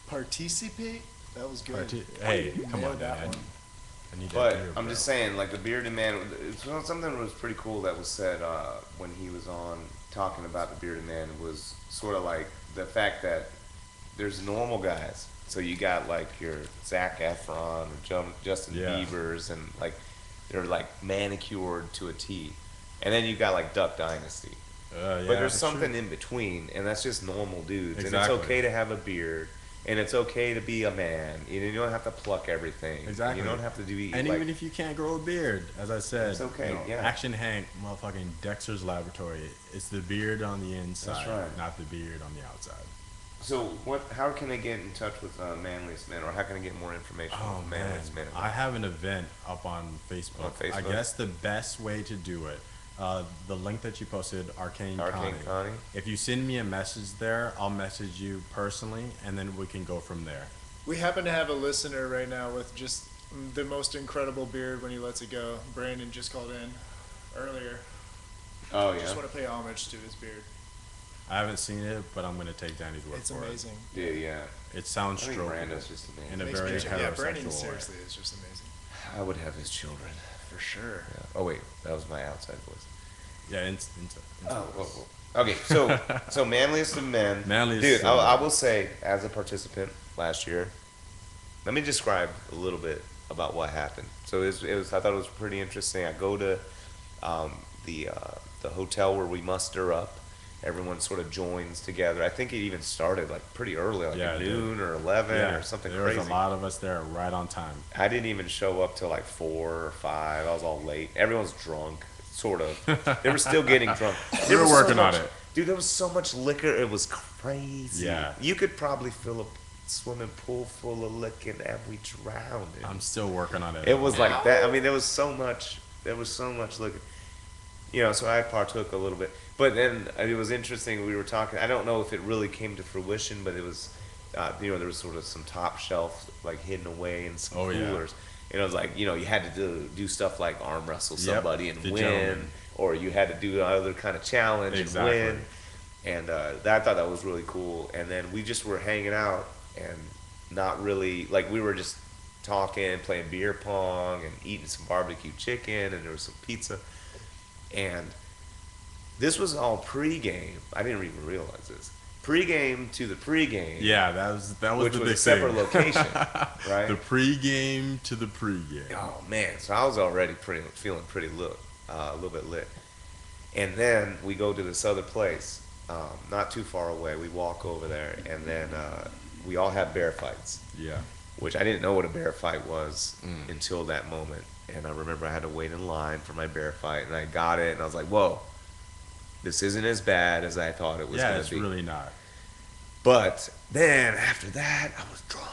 Participate? That was good. Hey, You come on, nailed that man. one. I need that But beer, I'm bro. just saying, like the bearded man. It's something that was pretty cool that was said when he was on talking about the bearded man was sort of like the fact that there's normal guys. So you got like your Zac Efron, Justin Yeah. Bieber's, and like they're like manicured to a T. And then you got like Duck Dynasty. Yeah, But there's that's something true. in between, and that's just normal dudes. Exactly. And it's okay to have a beard, and it's okay to be a man. You don't have to pluck everything. Exactly. You don't have to do And like, even if you can't grow a beard, as I said, It's okay, yeah. Action Hank, motherfucking Dexter's Laboratory. It's the beard on the inside, right. not the beard on the outside. So what? How can I get in touch with Manliest Men, or how can I get more information Oh with man, Manliest Men? I have an event up on Facebook. On Facebook? I guess the best way to do it, the link that you posted, Arcane Arcane Connie? If you send me a message there, I'll message you personally, and then we can go from there. We happen to have a listener right now with just the most incredible beard when he lets it go. Brandon just called in earlier. Oh Just yeah, want to pay homage to his beard. I haven't seen it, but I'm gonna take Danny's word It's for amazing. dude, yeah. it. It sounds I think stroking Brandon's just amazing. in a Makes very me- yeah, heterosexual Brandon way. seriously is just amazing. I would have his children. For sure. Yeah. Oh wait, that was my outside voice. Yeah, Okay, so Manliest of Men. Manliest Dude, of Men. I will say, as a participant last year, let me describe a little bit about what happened. So it was I thought it was pretty interesting. I go to um, the hotel where we muster up. Everyone sort of joins together. I think it even started like pretty early, like Yeah, at it did. noon or 11 Yeah, or something there crazy. was a lot of us there right on time. I didn't even show up till like 4 or 5. I was all late. Everyone's drunk, sort of. They were still getting drunk. We There were was working on much- it. Dude, there was so much liquor. It was crazy. Yeah. You could probably fill a swimming pool full of liquor and we drowned. I'm still working on it. It was like that. I mean, there was so much. There was so much liquor. So I partook a little bit. But then it was interesting. We were talking. I don't know if it really came to fruition, but it was, there was sort of some top shelf like hidden away in some Oh, yeah. coolers. And it was like, you had to do stuff like arm wrestle Yep, somebody and the win, gentleman. or you had to do another kind of challenge Exactly. and win. And I thought that was really cool. And then we just were hanging out and not really like we were just talking, playing beer pong, and eating some barbecue chicken, and there was some pizza. And this was all pregame. I didn't even realize this. Pregame to the pregame. Yeah, that was Which the was big a separate thing. location, right? The pregame to the pregame. Oh man! So I was already feeling pretty lit, a little bit lit. And then we go to this other place, not too far away. We walk over there, and then we all have bear fights, Yeah. which I didn't know what a bear fight was until that moment. And I remember I had to wait in line for my bear fight, and I got it, and I was like, "Whoa, this isn't as bad as I thought it was Yeah, going it's to be." really not. But then after that, I was drunk.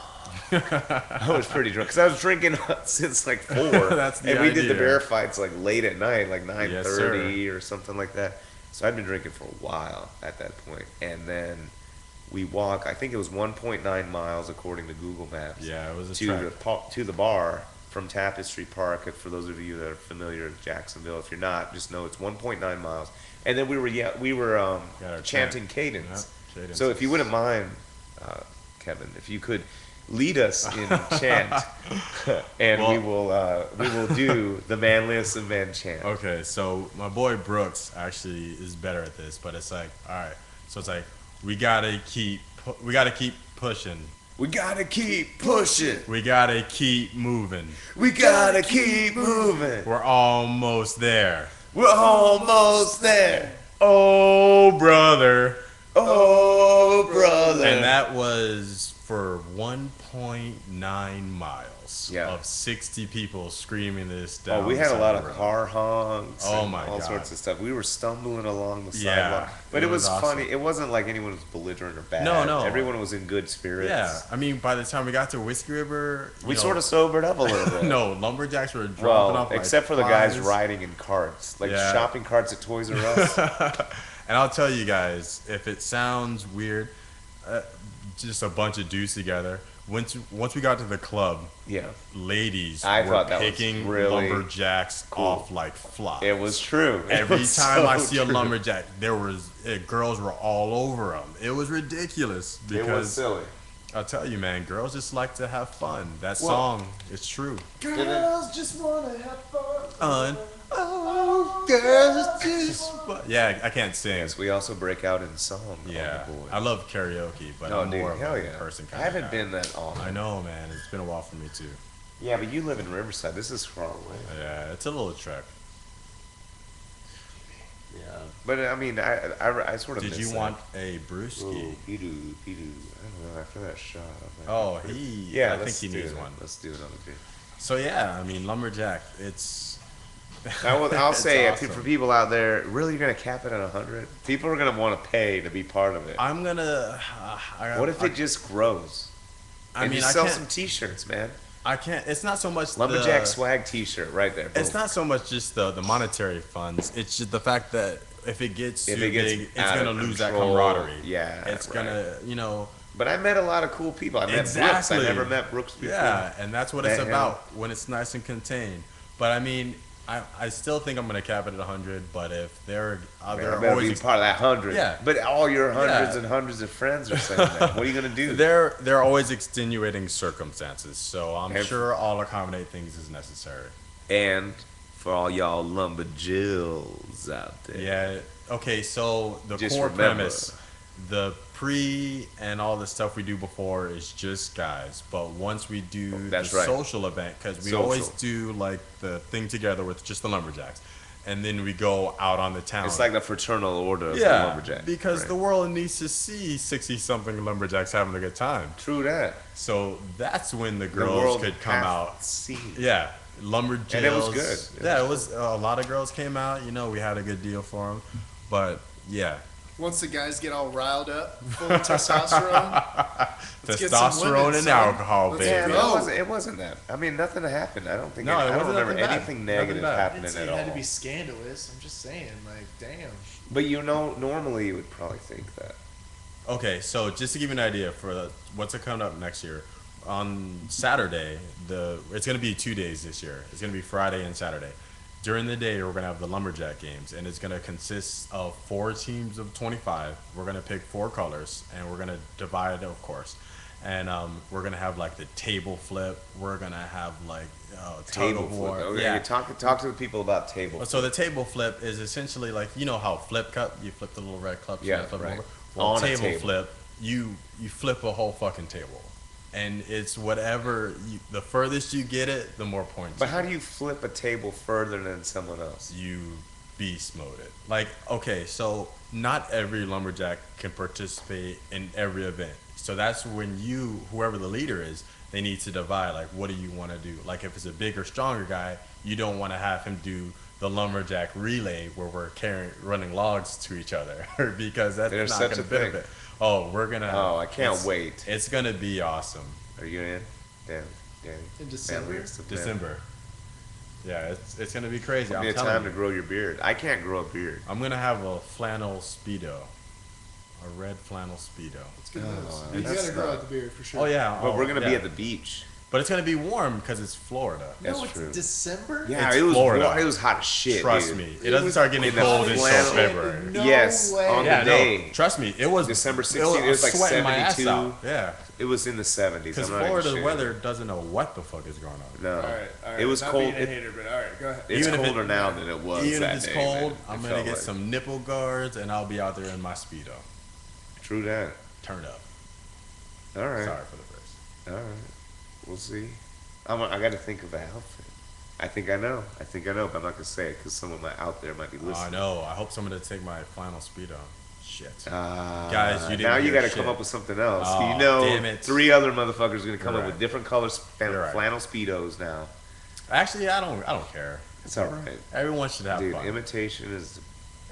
I was pretty drunk because I was drinking since like 4. That's the and we did the idea. bear fights like late at night, like Yes, 9:30 or something like that. So I'd been drinking for a while at that point. And then we walk. I think it was 1.9 miles according to Google Maps. Yeah, it was a to trek. to the bar. from Tapestry Park. For those of you that are familiar with Jacksonville, if you're not, just know it's 1.9 miles. And then we were Got our chanting chant. cadence. Yep, cadence. So if you wouldn't mind, Kevin, if you could lead us in chant, and we will do the manliest of men chant. Okay, so my boy Brooks actually is better at this, but it's like, all right, so it's like we gotta keep pushing. We gotta keep pushing. We gotta keep moving. We gotta keep moving. We're almost there. We're almost there. Oh, brother. Oh, brother. And that was for 1.9 miles Yeah. of 60 people screaming this down. Oh, we had a the lot side of the road. car honks Oh and my all God. sorts of stuff. We were stumbling along the Yeah, sidewalk. But it it was was awesome. funny. It wasn't like anyone was belligerent or bad. No. Everyone was in good spirits. Yeah, I mean, by the time we got to Whiskey River, We sort of sobered up a little bit. no, lumberjacks were dropping Well, off like except for the guys flies. riding in carts. Like Yeah. shopping carts at Toys R Us. And I'll tell you guys, if it sounds weird, just a bunch of dudes together. Once we got to the club, Yeah. ladies I were thought that was picking really lumberjacks cool. off like flies. It was true. It Every was time so I see a true. lumberjack, girls were all over them. It was ridiculous It was because silly. I'll tell you, man, girls just like to have fun. That Well- song, it's true. Girls just want to have fun. Oh, girls just yeah, I can't sing. Yes, we also break out in song. Yeah, Oh, boy. I love karaoke, but No, I'm more dude, of hell a yeah. person I kind haven't of guy. been that often. I know, man. It's been a while for me too. Yeah, but you live in Riverside. This is far away. Yeah, it's a little trek. Yeah. But I mean, I sort of Did miss you that. want a brewski? Ooh, Pidu. I don't know. After that shot. I'm like, Oh, yeah. I think let's he do needs it. one. Let's do another beer. So yeah, I mean, lumberjack. It's. I'll It's say awesome. for people out there, really, you're gonna cap it at 100. People are gonna want to pay to be part of it. I'm gonna. What if it just grows? I And mean, you I sell can't. some T-shirts, man. I can't. It's not so much Lumberjack the, swag T-shirt right there. It's Boom. not so much just the monetary funds. It's just the fact that if it gets too If it gets big, it's out gonna of lose that control, camaraderie. yeah, it's right. gonna, But I met a lot of cool people. I met Brooks. Exactly. I never met Brooks before. Yeah, and that's what it's Met him. about when it's nice and contained. But I mean, I still think I'm gonna cap it at 100. But if Man, I they're better always be part of that 100. Yeah. But all your hundreds Yeah. and hundreds of friends are saying that. What are you gonna do? They're always extenuating circumstances, so I'm And- sure I'll accommodate things as necessary. And for all y'all lumberjills out there. Yeah. Okay. So the Just core remember. premise, the pre and all the stuff we do before is just guys. But once we do That's the right. social event, because we Social. always do like the thing together with just the lumberjacks, and then we go out on the town. It's like the fraternal order of the yeah, lumberjack. because right? the world needs to see 60-something lumberjacks having a good time. True that. So that's when the The girls world could come has out. seen. Yeah, lumberjills. And it was good. It was a lot of girls came out. You know, we had a good deal for them. But yeah, Once the guys get all riled up, full of testosterone, Let's get some women, testosterone and son. alcohol, Let's baby. Yeah, go. but it wasn't that. I mean, nothing happened. I don't think. No, it I don't wasn't remember nothing bad. anything Nothing negative bad. I happening didn't say at it all. had to be scandalous. I'm just saying, like, damn. But you know, normally you would probably think that. Okay, so just to give you an idea for what's coming up next year, on Saturday, it's going to be 2 days this year. It's going to be Friday and Saturday. During the day, we're going to have the lumberjack games, and it's going to consist of 4 teams of 25. We're going to pick 4 colors, and we're going to divide, of course. And we're going to have like the table flip. We're going to have like tug Table of flip. war. Okay, Yeah. talk to the people about table. So the table flip is essentially like, you know how flip cup, you flip the little red cups, Yeah, you flip right. them over. Well, On a table, table. flip, you flip a whole fucking table, and it's whatever the furthest you get it, the more points. But you how get. do you flip a table further than someone else? You beast mode it? Like, okay, so not every lumberjack can participate in every event. So that's when whoever the leader is, they need to divide, like, what do you want to do? Like, if it's a bigger, stronger guy, you don't want to have him do the lumberjack relay where we're running logs to each other because that's There's not such going a to thing. benefit. Oh, we're going to. Oh, I can't it's- wait. It's going to be awesome. Are you in? Damn, Danny. In December? Manliest of men. December. Yeah, it's going to be crazy. It'll be I'm a telling time you. to grow your beard. I can't grow a beard. I'm going to have a flannel Speedo. A red flannel Speedo. It's good Oh, news. wow. You That's gotta grow not- out the beard for sure. Oh, yeah. But we're gonna be yeah. at the beach. But it's gonna be warm because it's Florida. That's No, it's true. December. Yeah, It's it was Florida. It was hot as shit. Trust dude. me, it doesn't start getting in the cold until flannel. February. No Yes, way. on Yeah, the day. no, trust me, it was December 16th, it was like sweating my ass 72. out. Yeah, It was in the 70s. because I'm not even Florida's shitting. weather doesn't know what the fuck is going on. No, All right. it was Not cold. being a hater, but all right, go ahead. It's Even if colder it- now than it was Even that if it's day, cold, man. I'm It gonna felt get like- some nipple guards and I'll be out there in my Speedo. True that. Turned up. All right. Sorry for the first. All right. We'll see. I got to think of an outfit. I think I know, but I'm not gonna say it because someone out there might be Oh, listening. I know. I hope someone to take my flannel Speedo. Shit. Guys, you didn't now you hear got to shit. come up with something else. Oh, you know, damn it. 3 other motherfuckers are gonna come You're up with right. different colors You're right. flannel speedos now. Actually, I don't care. It's all right, Everyone should have dude. fun. Imitation is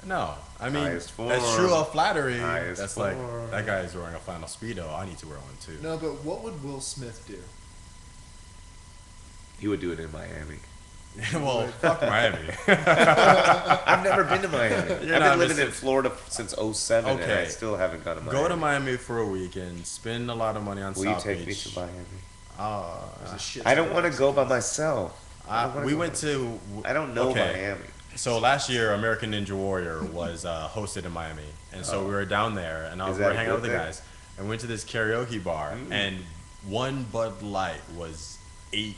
No, I mean Highest that's form. true of flattery. Highest That's like form. that guy is wearing a flannel Speedo. I need to wear one too. No, but what would Will Smith do? he would do it in Miami. Well, fuck Miami. I've never been to Miami. You're I've not been living missing- in Florida since 07, and I Okay. still haven't gone to Miami. Go to Miami for a weekend. Spend a lot of money on Will you South take me Beach. to Miami? There's a shit I don't ton want of to go by myself. I don't wanna we go went by- to. I don't know okay. Miami. So last year, American Ninja Warrior was hosted in Miami, and so we were down there, and Is we that were a hanging out good with the thing? guys, and we went to this karaoke bar, and one Bud Light was $8,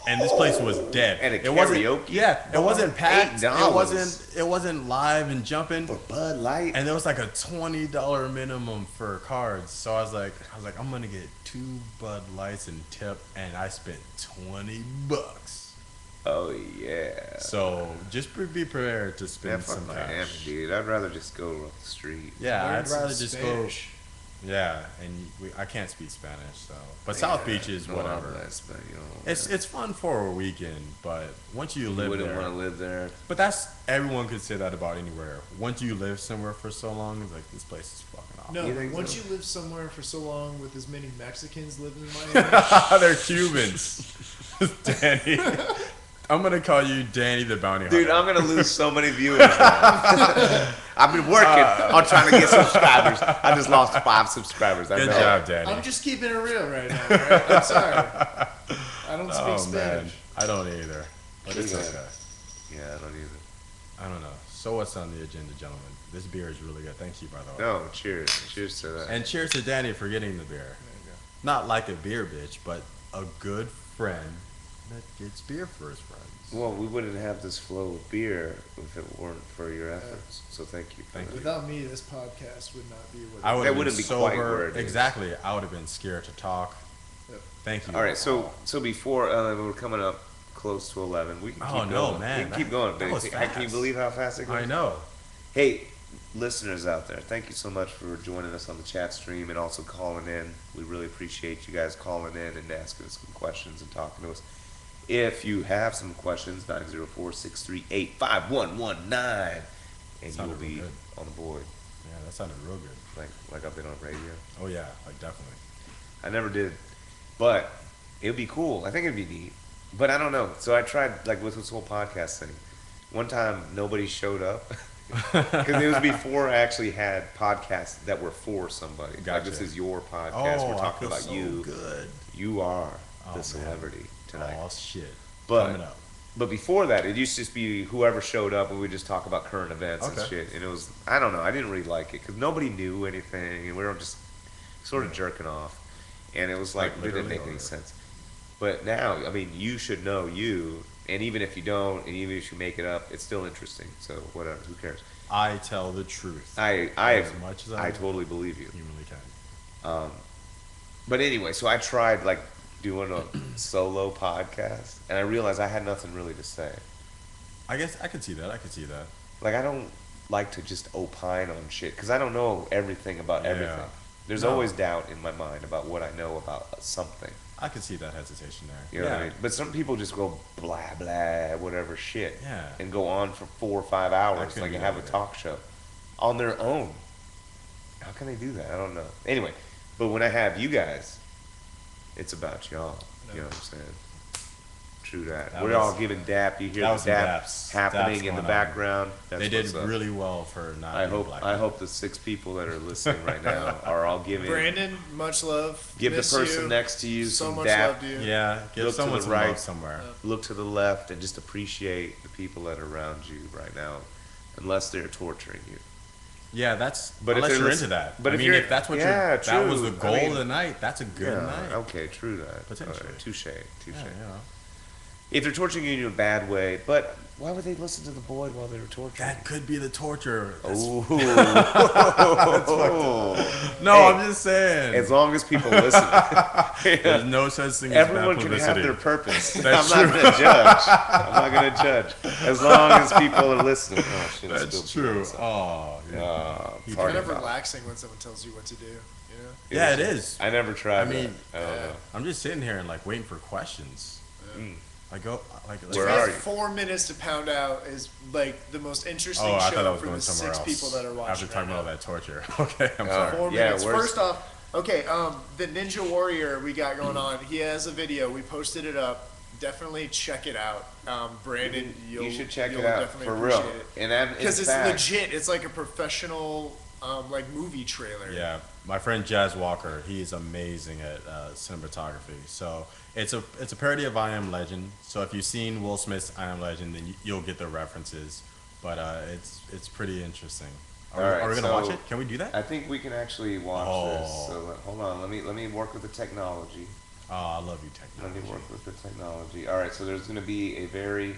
and this place was dead. At a it wasn't, karaoke yeah, it bar? wasn't packed. $8. It wasn't live and jumping. For Bud Light? And there was like a $20 minimum for cards. So I was like, I'm gonna get 2 Bud Lights and tip, and I spent $20. Oh, yeah. So just be prepared to Man, spend fuck some Miami, cash. dude. I'd rather just go off the street. Yeah, Learn I'd some rather just Spanish. go. Yeah, and I can't speak Spanish, so. But South Beach is no whatever. habla español. It's fun for a weekend, but once you You live wouldn't there, want to live there. but that's everyone could say that about anywhere. Once you live somewhere for so long, it's like this place is fucking awesome. No, You think once so? you live somewhere for so long with as many Mexicans living in Miami, They're Cubans, Danny. I'm gonna call you Danny the Bounty Hunter. Dude, I'm going to lose so many viewers now. I've been working on trying to get subscribers. I just lost 5 subscribers. I Good know. job, Danny. I'm just keeping it real right now. Right? I'm sorry. I don't speak Oh Spanish. man, I don't either. But it's Yeah. okay. Yeah, I don't either. I don't know. So what's on the agenda, gentlemen? This beer is really good. Thank you, by the way. No, cheers. Cheers to that. And cheers to Danny for getting the beer. Not like a beer bitch, but a good friend that gets beer for his friends. Well, we wouldn't have this flow of beer if it weren't for your efforts. So thank you. Thank you. Without me, this podcast would not be what I it would That have been wouldn't be quite sober. where it is. Exactly. I would have been scared to talk. Yep. Thank you. All right, so before we're coming up close to 11, we can Oh, keep no, going. man, We can keep going. that was Can you fast. believe how fast it goes? I know. Hey, listeners out there, thank you so much for joining us on the chat stream and also calling in. We really appreciate you guys calling in and asking us some questions and talking to us. If you have some questions, 904-638-5119, and Sounded you'll be real good. on the board. Yeah, that sounded real good. Like I've been on radio. Oh yeah, like definitely. I never did, but it'd be cool. I think it'd be neat, but I don't know. So I tried like with this whole podcast thing. One time nobody showed up because it was before I actually had podcasts that were for somebody. Like Gotcha. this is your podcast. Oh, We're I talking feel about so you. good. You are Oh, the man. celebrity tonight. Oh shit. But Coming up. But before that, it used to just be whoever showed up, and we just talk about current events and Okay. shit. And it was, I don't know, I didn't really like it because nobody knew anything, and we were just sort of jerking off, and it was like, Like it didn't literally make any or- sense. But now, I mean, you should know you, and even if you don't, and even if you make it up, it's still interesting. So whatever, who cares? I tell the truth. I As much as I totally believe you. humanly can. But anyway, so I tried like doing a solo podcast, and I realized I had nothing really to say. I guess I could see that. I could see that. Like I don't like to just opine on shit because I don't know everything about Yeah. everything. There's No. always doubt in my mind about what I know about something. I could see that hesitation there. You know yeah. what I mean? But some people just go blah blah whatever shit Yeah. and go on for 4 or 5 hours couldn't like do you have a that either. talk show on their own. How can they do that? I don't know. Anyway, but when I have you guys, it's about y'all. You know what I'm saying? True that. That We're was- all giving dap. You hear that the was some dap daps. happening Daps in the going on. background. That's They did what's up. really well for not I being hope. black. I hope the 6 people that are listening right now are all giving. Brandon, much love. Give the Miss person you. next to you So some much dap. love to you. Yeah, give Look to someone the some right. love somewhere. Look to the left and just appreciate the people that are around you right now, unless they're torturing you. Yeah, that's. But if unless they're you're listen- into that. but I if mean, you're- if that's what yeah, that was true. the goal I mean- of the night, that's a good night. Okay, true that. Potentially. All right, touche. Yeah, you know. If they're torturing you in a bad way, but why would they listen to the Boyd while they were torturing? That could be the torture. That's- Ooh. No, Hey, I'm just saying. As long as people listen. There's no such thing as Everyone bad can publicity. have their purpose. That's I'm not going to judge. I'm not going to judge. As long as people are listening. Oh, shit, I That's spilled true. tea. Oh, yeah. It's Party kind of foul. relaxing when someone tells you what to do. You know? Yeah, it is. I never tried I mean, that. I don't know. I'm just sitting here and like waiting for questions. I go like. Where We are have you? 4 minutes to pound out is like the most interesting Oh, I show thought I was for going the somewhere 6 else. people that are watching. After talking right about now. that torture. Okay, I'm sorry. 4 Yeah, minutes. where's- First off, okay, the Ninja Warrior we got going on. He has a video. We posted it up. Definitely check it out. Brandon, You should check you'll it out definitely for real. appreciate it. And that Because is it's fact. legit. It's like a professional like movie trailer. Yeah, my friend Jazz Walker, he's amazing at cinematography. So it's a parody of I Am Legend. So if you've seen Will Smith's I Am Legend, then you'll get the references. But it's pretty interesting. Are, All right, are we gonna so watch it? Can we do that? I think we can actually watch this. Oh. So hold on, let me work with the technology. Oh, I love you, Let me technology. work with the technology. All right, so there's going to be a very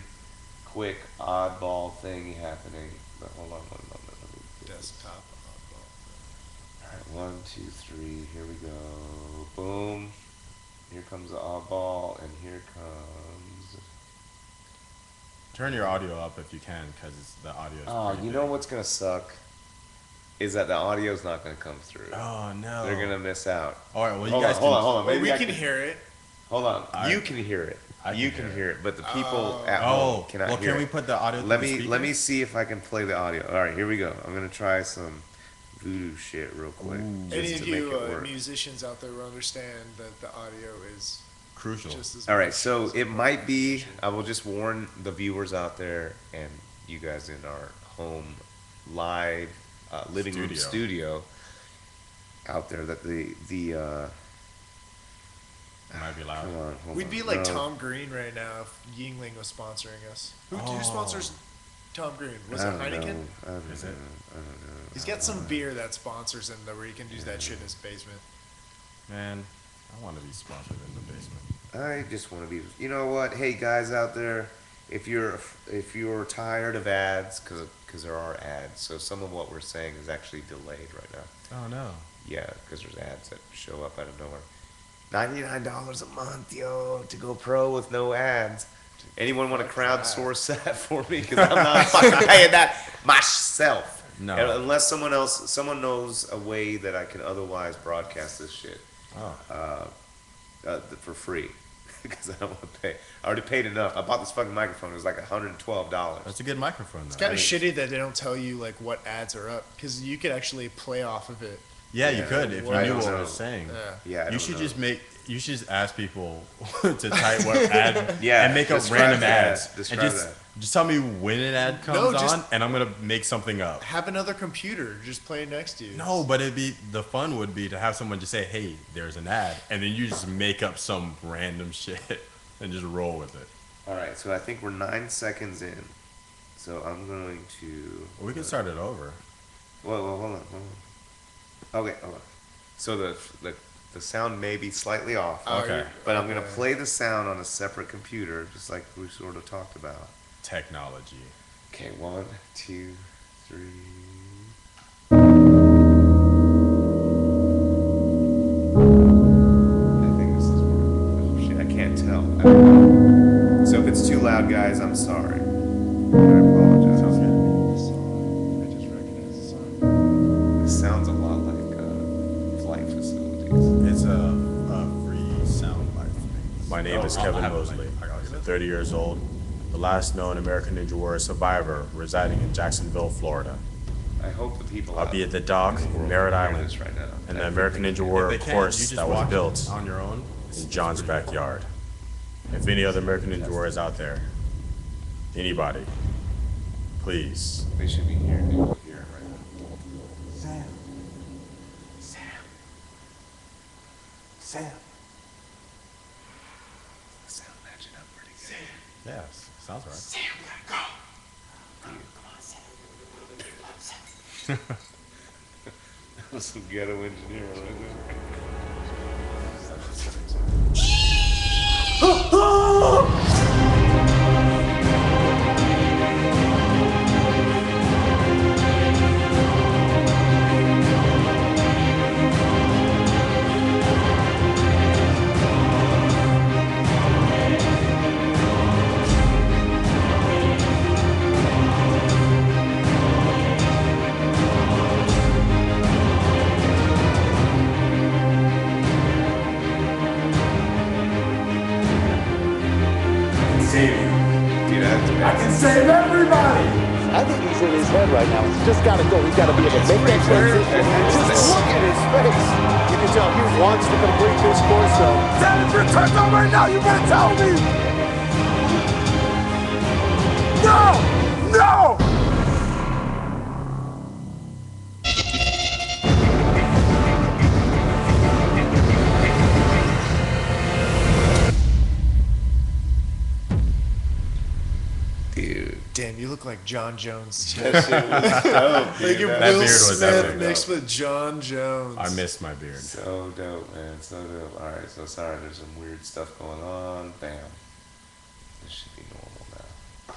quick oddball thing happening. But hold on one moment. Let me do this. Desktop. All right, 1, 2, 3. Here we go. Boom. Here comes the oddball, and here comes. Turn your audio up if you can, because the audio is Oh, pretty you know big. what's going to suck is that the audio's not going to come through. Oh no. They're going to miss out. All right, well you Hold guys on, can. hold on. Well, Maybe we I can hear it. Hold on. I- You can hear it. I You can can hear hear it, but the people at Oh, home cannot well, hear can we it. put the audio? Let through me the let me speakers? see if I can play the audio. All right, here we go. I'm gonna try some voodoo shit real quick, just Any to of make you it work. musicians out there will understand that the audio is Crucial. just as All right, much so as it a might be. musician. I will just warn the viewers out there and you guys in our home live living room studio out there that the It might be loud. Come on, hold We'd on. be like No. Tom Green right now if Yingling was sponsoring us. Who Oh. sponsors Tom Green? Was I it don't Heineken? know. I don't Is know. it? I don't know. He's got some beer that sponsors him though, where he can use that shit in his basement. Man, I want to be sponsored in the basement. I just want to be. You know what? Hey guys out there, if you're tired of ads, because there are ads, so some of what we're saying is actually delayed right now. Oh no. Yeah, because there's ads that show up out of nowhere. $99 a month, yo, to go pro with no ads. Anyone want to crowdsource that for me? Because I'm not fucking paying that myself. No. And unless someone knows a way that I can otherwise broadcast this shit Oh. for free. Because I don't want to pay. I already paid enough. I bought this fucking microphone. It was like $112. That's a good microphone though. It's kind of shitty that they don't tell you like what ads are up because you could actually play off of it. Yeah, you Yeah, could if you I knew don't what I know. was saying. Yeah. Yeah, I You don't should know. just make. You should just ask people to type what ad. Yeah, and make up describe random that. ads. Describe and just that. just tell me when an ad comes No, just- on, and I'm gonna make something up. Have another computer just play next to you. No, but it'd be the fun would be to have someone just say, "Hey, there's an ad," and then you just make up some random shit and just roll with it. All right, so I think we're 9 seconds in. So I'm going to. Well, we can start it over. Whoa, hold on. Okay, hold on. So the sound may be slightly off. Oh, Okay. But I'm gonna play the sound on a separate computer, just like we sort of talked about. Technology. Okay, 1, 2, 3. I think this is working. Oh shit, I can't tell. I don't know. So if it's too loud, guys, I'm sorry. I apologize. I just recognize the song. It sounds a lot like flight facilities. It's a free sound bite thing. My name is Kevin Mosley. I'm 30 years old, the last known American Ninja Warrior survivor residing in Jacksonville, Florida. I hope the people. I'll out be at the dock in the in world Merritt can hear Island this right now. and the American Ninja Warrior If they can't, you course just that was walk built on your own Oh, in John's backyard. If any other American Ninja Warriors out there, anybody, please. They should be here. They should hear it right now. Sam. Sound matching up pretty good. Yeah, sounds right. Sam, we gotta go. Dude, come on, Sam. That was some ghetto engineer right there. Save everybody! I think he's in his head right now. He's just got to go. He's got to be able to make that transition. Just look at his face. You can tell he wants to complete this course, so. Dad, if you're turned on right now, you better tell me! No! No! Dude, Damn, you look like John Jones. that shit was dope, Like dude. if That Will beard was Smith epic. mixed with John Jones. I miss my beard. So dope, man. So dope. All right, so sorry, there's some weird stuff going on. Bam. This should be normal now.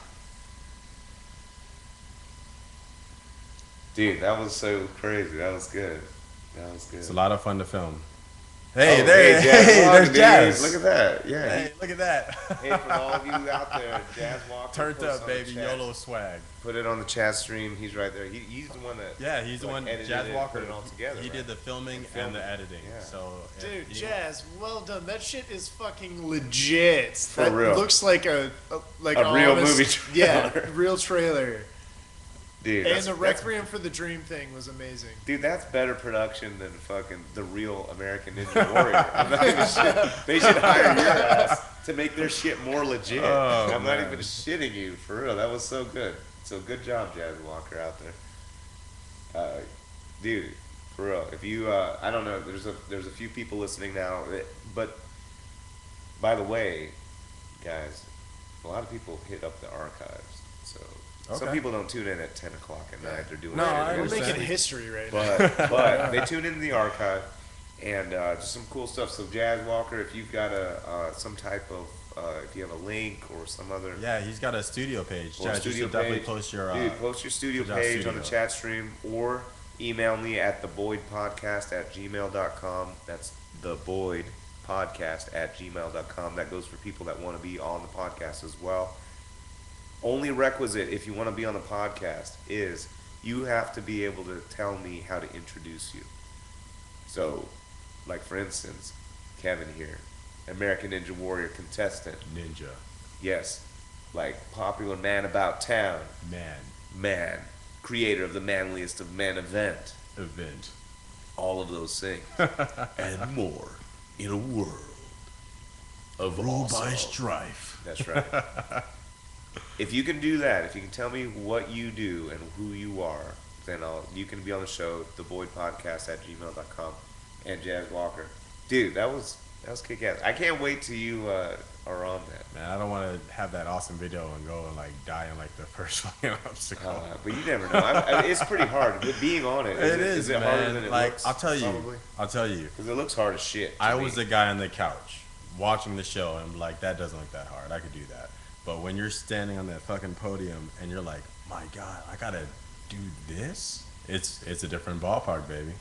Dude, that was so crazy. That was good. That was good. It's a lot of fun to film. Hey, Oh, there, Jazz hey, Walker, there's dude. Jazz. Look at that. Yeah. Hey, look at that. Hey, for all of you out there, Jazz Walker. Turned post up, on the baby. chat. YOLO swag. Put it on the chat stream. He's right there. He's the one that. Yeah, he's the like, one. edited Jazz it, Walker. put it all together. He right? did the filming and the editing. Yeah. So, Dude, he- Jazz, well done. That shit is fucking legit. For that real. looks like a A real honest- movie Yeah, trailer. real trailer. Dude, And that's, the that's- Requiem for the Dream thing was amazing. dude, that's better production than fucking the real American Ninja Warrior. I'm not even shit. They should hire your ass to make their shit more legit. Oh, I'm not man. even shitting you, for real. That was so good. So good job, Jazz Walker out there. Dude, for real. If you, I don't know, there's a few people listening now, but by the way, guys, a lot of people hit up the archives. So some Okay. people don't tune in at 10 o'clock at night. They're doing No, it. I We're understand. making history right now. But they tune into the archive and just some cool stuff. So Jazz Walker, if you've got some type of if you have a link or some other Yeah, he's got a studio page. or Jazz, you studio should definitely page, post your. dude, post your studio Jazz page on the Studio. chat stream or email me at theboydpodcast@gmail.com. That's theboydpodcast@gmail.com. That goes for people that want to be on the podcast as well. Only requisite if you want to be on the podcast is you have to be able to tell me how to introduce you. So, like for instance, Kevin here, American Ninja Warrior contestant. Ninja. Yes, like popular man about town. Man, creator of the manliest of men event. All of those things. And more in a world of Ruled by awesome. strife. That's right. If you can do that, if you can tell me what you do and who you are, then you can be on the show, theboydpodcast@gmail.com, and Jazz Walker. Dude, that was kick-ass. I can't wait till you are on that. Man, I don't want to have that awesome video and go and like die in like the first fucking obstacle. But you never know. I mean, it's pretty hard. But being on it, is it harder man. than it Like, looks? I'll tell you. Probably? I'll tell you. Because it looks hard as shit. to I me. was the guy on the couch watching the show, and I'm like, that doesn't look that hard. I could do that. But when you're standing on that fucking podium and you're like, my God, I gotta do this. It's a different ballpark, baby.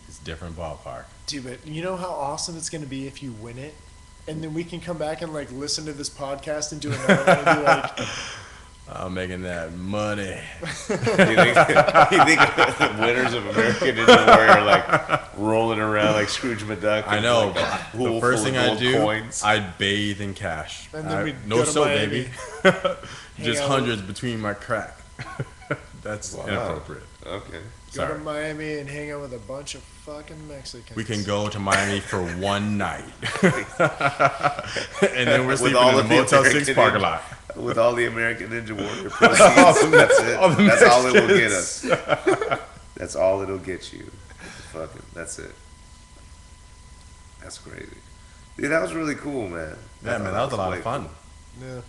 It's a different ballpark. Dude, but you know how awesome it's going to be if you win it? And then we can come back and like listen to this podcast and do another one and be like, I'm making that money. you think the winners of American Ninja Warrior are like rolling around like Scrooge McDuck? I know. Like a But pool the first full thing of I gold do, coins. I bathe in cash. And then we no go to soap, Miami. baby. Just out. hundreds between my crack. That's Wow. inappropriate. Okay. go to Sorry. Miami and hang out with a bunch of fucking Mexicans. We can go to Miami for one night, and then we're sleeping all in of the the Motel American 6 parking Ninja- lot. With all the American Ninja Warrior proceeds, that's it. all the That's all it will get Mexicans. us. That's all it'll get you. Fucking, that's it. That's crazy. Dude, that was really cool, man. Yeah, man, that was a lot way of fun. cool. Yeah.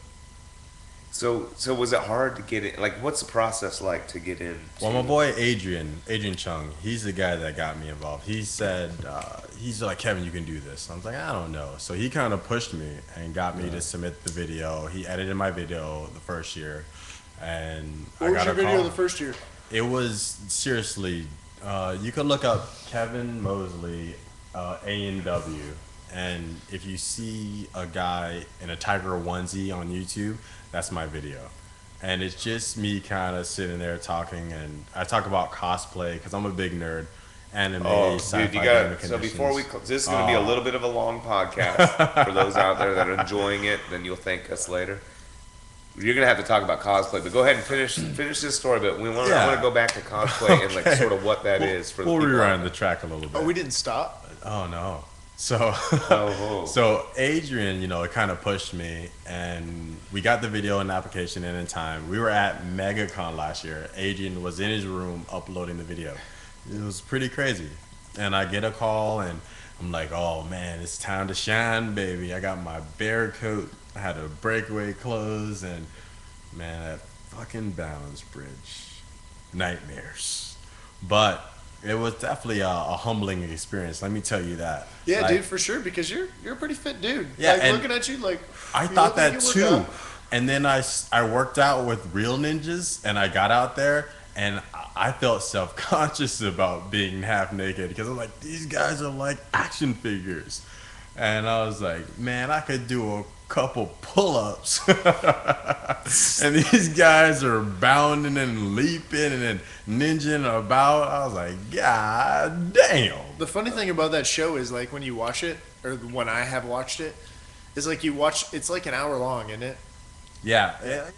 So was it hard to get in? Like, what's the process like to get in? Well, my boy Adrian Chung, he's the guy that got me involved. He said, he's like, Kevin, you can do this. I was like, I don't know. So he kind of pushed me and got me to submit the video. He edited my video the first year, and What I was got your a video call. the first year? It was seriously, you could look up Kevin Mosley, A&W, and if you see a guy in a tiger onesie on YouTube, that's my video. And it's just me kind of sitting there talking, and I talk about cosplay because I'm a big nerd. Anime, Oh, sci-fi, dude, you got gaming so before we conditions. this is going to be a little bit of a long podcast for those out there that are enjoying it. Then you'll thank us later. You're gonna have to talk about cosplay, but go ahead and finish this story. But I want Yeah. to go back to cosplay and like Okay. sort of what that is for the We'll people. rewind the track a little bit. Oh, we didn't stop? Oh no. So Oh. so Adrian, it kind of pushed me, and we got the video and application in time. We were at MegaCon last year. Adrian was in his room uploading the video. It was pretty crazy. And I get a call, and I'm like, oh man, it's time to shine, baby. I got my bear coat. I had a breakaway clothes, and man, that fucking balance bridge, nightmares. But it was definitely a humbling experience. Let me tell you that. Yeah, Like, dude, for sure, because you're a pretty fit dude. Yeah, like, and looking at you, like, I you thought look like that you work too. out. And then I worked out with real ninjas, and I got out there, and I felt self-conscious about being half naked because I'm like, these guys are like action figures. And I was like, man, I could do a couple pull-ups. And these guys are bounding and leaping and ninjing about. I was like, God damn. The funny thing about that show is, like, when you watch it, or when I have watched it, is like you watch, it's like an hour long, isn't it? Yeah.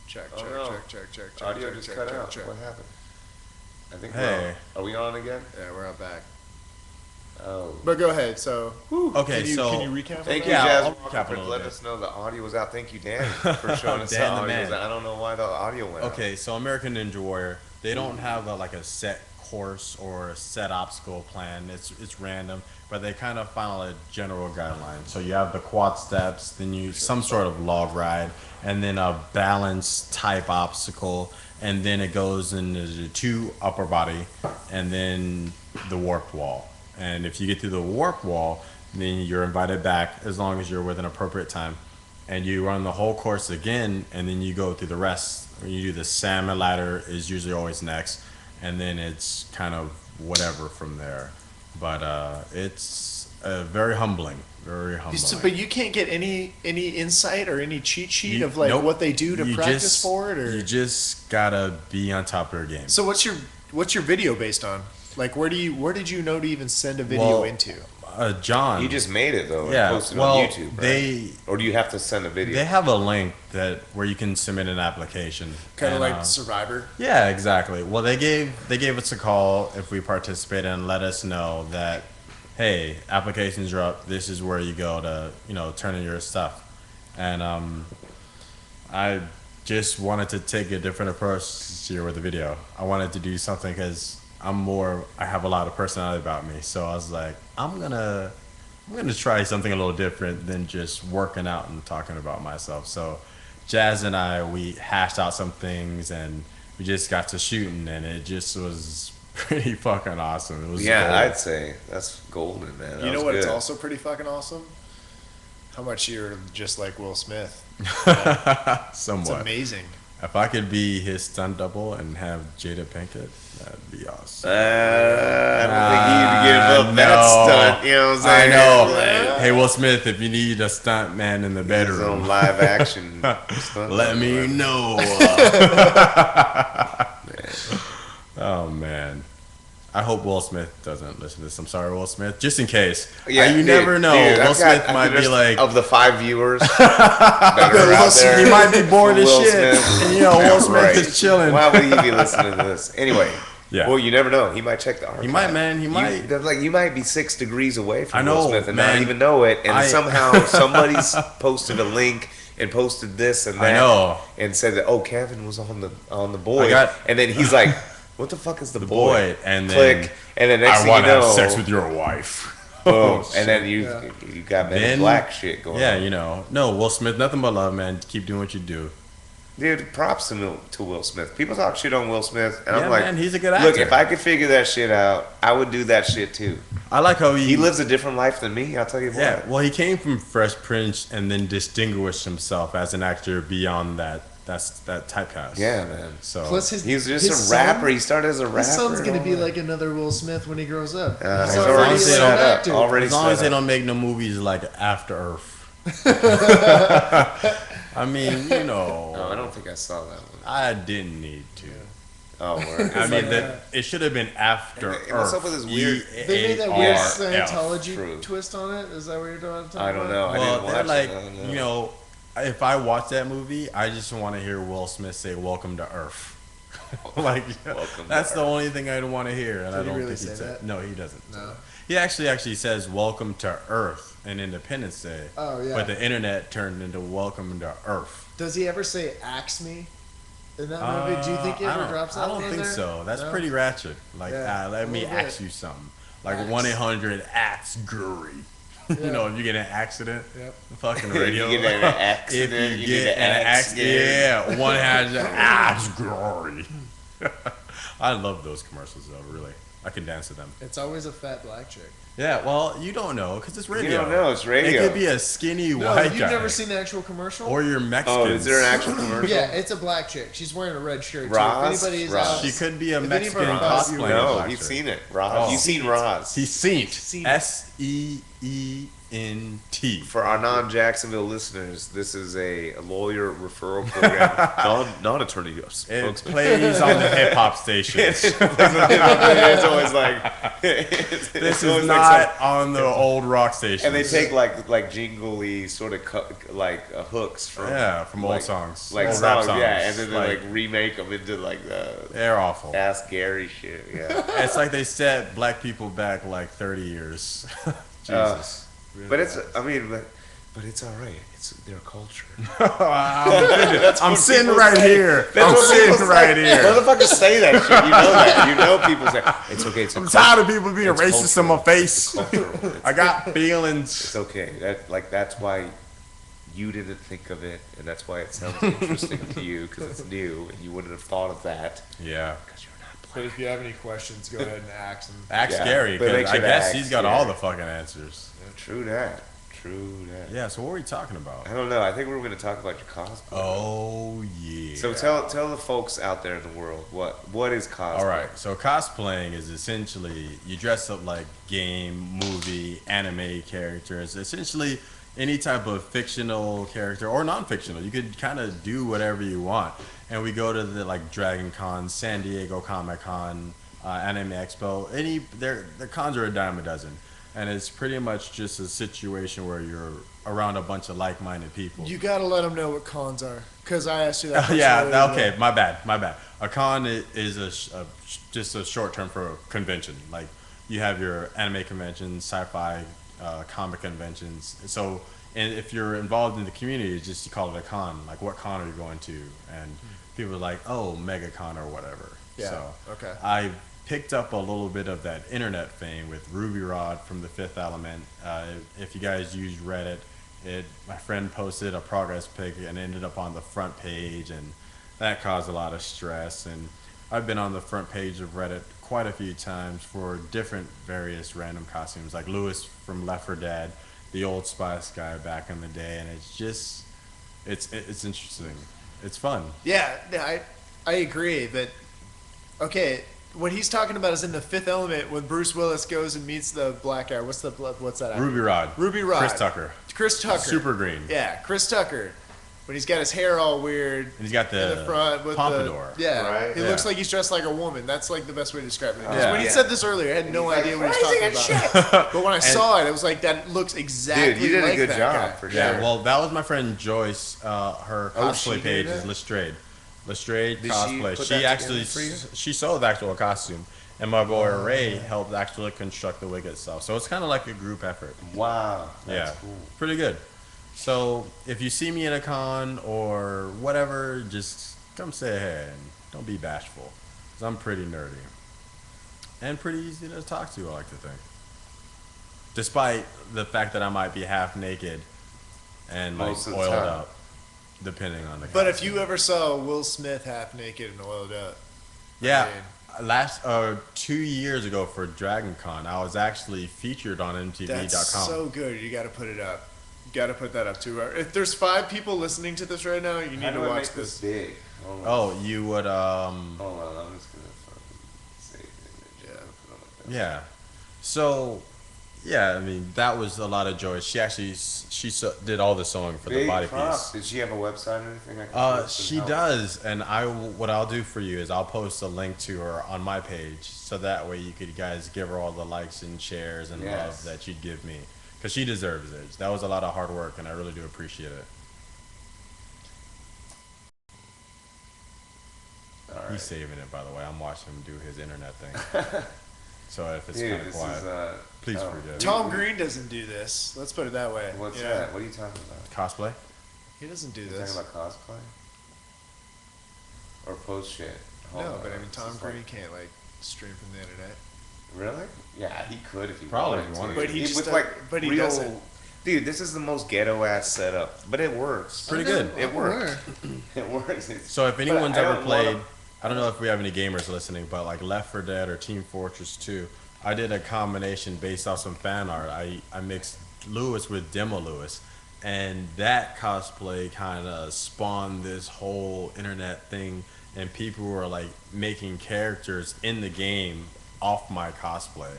Check, Oh, check, no. check. Audio check, just check, cut check, out. check. What happened? I think Hey. are we on again? Yeah, we're out back. Oh. But go ahead. So, Okay, can you, so can you recap? Thank on you, that? Yeah, Jazz I'll Walker, recap a for little letting bit. us know the audio was out. Thank you, Dan, for showing us the Dan the audio was man. out. I don't know why the audio went out. Okay, so American Ninja Warrior, they don't have like a set course or a set obstacle plan. It's random, but they kind of follow a general guideline. So you have the quad steps, then you some sort of log ride, and then a balance type obstacle, and then it goes into the 2 upper body, and then the warped wall. And if you get through the warped wall, then you're invited back as long as you're with an appropriate time. And you run the whole course again, and then you go through the rest. When you do the salmon ladder is usually always next, and then it's kind of whatever from there. But it's very humbling, very humbling. But you can't get any insight or any cheat sheet You- of like nope. what they do to You practice just- for it, or You just gotta be on top of your game. so what's your video based on? Like, where did you know to even send a video Well, into? John, You just made it though. yeah. And posted Well, on YouTube, right? Or do you have to send a video? they have a link where you can submit an application. Kind of And, like Survivor. Yeah, exactly. Well, they gave us a call if we participated and let us know that, hey, applications are up. This is where you go to, turn in your stuff. And I just wanted to take a different approach this year with the video. I wanted to do something because I have a lot of personality about me. So I was like, I'm gonna try something a little different than just working out and talking about myself. So Jazz and I, we hashed out some things and we just got to shooting, and it just was pretty fucking awesome. It was Yeah, gold. I'd say that's golden, man. That You know was what? It's good. also pretty fucking awesome. How much you're just like Will Smith. It's Somewhat. amazing. If I could be his stunt double and have Jada Pinkett, that'd be awesome. I don't think he'd give up that stunt. You know what I'm I saying? know. Like, Hey, Will Smith, if you need a stunt man in the his own bedroom, live action. stunt let me double. know. Oh man, I hope Will Smith doesn't listen to this. I'm sorry, Will Smith. Just in case. You dude, never know. dude, Will I've Smith got- might be there's- like, of the 5 viewers that are out there. he might be bored as Will shit. Smith. And, you know, Yeah, Will Smith right. is chilling. Why would he be listening to this anyway? Yeah. Well, you never know. He might check the archive. He might, man. He might. You might be 6 degrees away from I know, Will Smith and man. not even know it, and I- somehow somebody's posted a link and posted this and that. I know. And said that Kevin was on the boy, I got- and then he's like, "What the fuck is the boy?" And Click, then and then next I thing you want to have know, sex with your wife. boom, Oh, and then you got Men in Then- Black shit going Yeah, on. you know. No, Will Smith, nothing but love, man. Keep doing what you do. Dude, props to Will Smith. People talk shit on Will Smith, and Yeah, I'm like, man, he's a good look, actor. if I could figure that shit out, I would do that shit too. I like how He lives a different life than me. I'll tell you what. Yeah, well, he came from Fresh Prince and then distinguished himself as an actor beyond that typecast. Yeah, man. So Plus his He's just his a rapper. son- He started as a rapper. His son's gonna and be all like another Will Smith when he grows up. that. He's He's already already like set an up. actor. Already as long as set they up. don't make no movies like After Earth. I mean, you know, No, I don't think I saw that one. I didn't need to. Oh, word. I mean, it should have been After And Earth. what's up with this weird- They made that weird EARF. Scientology True. twist on it. Is that what you're talking about? I don't know. I Well, didn't they're watch like, it. I don't know. you know, if I watch that movie, I just want to hear Will Smith say "Welcome to Earth." Like, Welcome to that's the Earth. only thing I'd want to hear, and I Did he don't really think he say said. that? No, he doesn't. No. He actually says "Welcome to Earth" in Independence Day. Oh, yeah. But the internet turned into "Welcome to Earth." Does he ever say "axe me" in that movie? Do you think he I ever don't- drops that I don't one in think there? so. That's No? pretty ratchet. Like, Yeah, let a me little ask bit. you something. Like Axe. 1-800-AXE Guri. You know, if you get in an accident, Yep. the fucking If you radio. get in an accident, if you you get get in an an accident, accident. yeah, 1-800-AXE Guri. I love those commercials though. Really, I can dance to them. It's always a fat black chick. Yeah, well, you don't know because it's radio. You don't know. It's radio. It could be a skinny No, white you've guy, never seen the actual commercial? or you're Mexican. Oh, is there an actual commercial? Yeah, it's a black chick. She's wearing a red shirt. too. Roz? If anybody's Roz. out, She could be a If Mexican anybody buys you- cosplaying. No, black you've chick. seen it, Roz. Oh. You've seen Roz. He's seen Seen it. SEENT. For our non-Jacksonville listeners, this is a lawyer referral program. Non-attorney It spokesman. plays on the hip hop stations. It's always like This it's is always not like on the old rock stations. and they take like jingly sort of hooks from from old like- songs, like old songs, rap yeah, and then they Like, like remake them into like the they're awful. Ask Gary shit, yeah. It's like they set black people back like 30 years. Jesus. But it's but it's all right. It's their culture. I'm sitting people right say. here. That's I'm what sitting people right say. here. Motherfuckers say that shit. You know that. You know people say it's okay. It's I'm tired of people being racist in my face. cultural. I got feelings. It's okay. That's why you didn't think of it, and that's why it sounds interesting to you because it's new, and you wouldn't have thought of that Yeah. because you're not black. But if you have any questions, go ahead and ask them. Ask Yeah, Gary, but make because I sure to guess ask he's got all Gary. the fucking answers. True that. True that. Yeah, so what were we talking about? I don't know. I think we were going to talk about your cosplay. Oh, yeah. So tell the folks out there in the world what is cosplay. All right, so cosplaying is essentially you dress up like game, movie, anime characters. Essentially, any type of fictional character or non-fictional. You could kind of do whatever you want. And we go to the like Dragon Con, San Diego Comic Con, Anime Expo. The cons are a dime a dozen, and it's pretty much just a situation where you're around a bunch of like-minded people. You gotta let them know what cons are, because I asked you that. question Yeah, earlier. okay, my bad. A con is just a short term for a convention. Like you have your anime conventions, sci-fi comic conventions. So, and if you're involved in the community, it's just you call it a con. Like, what con are you going to? And people are like, oh, MegaCon or whatever. Yeah, So okay. I picked up a little bit of that internet fame with Ruby Rod from the Fifth Element. If you guys use Reddit, my friend posted a progress pic and ended up on the front page, and that caused a lot of stress. And I've been on the front page of Reddit quite a few times for different various random costumes, like Lewis from Left 4 Dead, the Old Spice guy back in the day, and it's just, it's interesting. It's fun. Yeah, I agree. But okay, what he's talking about is in the Fifth Element when Bruce Willis goes and meets the black guy. What's that? Actor? Ruby Rod. Ruby Rod. Chris Tucker. Chris Tucker. Super green. Yeah, Chris Tucker. When he's got his hair all weird. And he's got in the front with pompadour. Right. He looks like he's dressed like a woman. That's like the best way to describe it. When he said this earlier, I had no idea what he was talking about. But when I saw it, I was like, that looks exactly Dude, you did like a good that job guy. for sure. Yeah, well, that was my friend Joyce. Her cosplay she page did is that? Lestrade. Lestrade Did she cosplay. put She that actually together for you? she sewed the actual costume, and my boy Ray helped actually construct the wig itself. So it's kind of like a group effort. Wow. That's Yeah, cool. pretty good. So if you see me at a con or whatever, just come say hey and don't be bashful, 'cause I'm pretty nerdy and pretty easy to talk to. I like to think, despite the fact that I might be half naked and like Most of the oiled time. up, depending on the. But if costume. you ever saw Will Smith half naked and oiled up, Yeah. I mean, Last 2 years ago for Dragon Con, I was actually featured on MTV.com. that's so good. You got to put it up. You got to put that up too. If there's 5 people listening to this right now, you How need to do I watch make this this. big? Hold on. Oh, you would Hold on, I'm just gonna fucking save it. Yeah. yeah. So, yeah, I mean that was a lot of joy. She actually did all the sewing for the Big body props. piece. Did she have a website or anything? I can post and She help? does, and what I'll do for you is I'll post a link to her on my page, so that way you could guys give her all the likes and shares and Yes. love that she'd give me, because she deserves it. That was a lot of hard work, and I really do appreciate it. All right. He's saving it, by the way. I'm watching him do his internet thing. So if it's Dude, kind of this quiet, is please oh, forgive. Tom Green doesn't do this. Let's put it that way. What's you know? that? What are you talking about? Cosplay? He doesn't do You this. talking about cosplay? Or post shit? Hold No, on. but I mean, It's Tom just Green like- can't like stream from the internet. Really? Yeah, he could if he Probably wanted if he to. wanted But he just with does- like but he real, doesn't. Dude, this is the most ghetto ass setup, but it works. Pretty good. It works. It works. So if anyone's I ever don't played, wanna- I don't know if we have any gamers listening, but like Left 4 Dead or Team Fortress 2, I did a combination based off some fan art. I mixed Lewis with Demo Lewis, and that cosplay kind of spawned this whole internet thing, and people were like making characters in the game off my cosplay.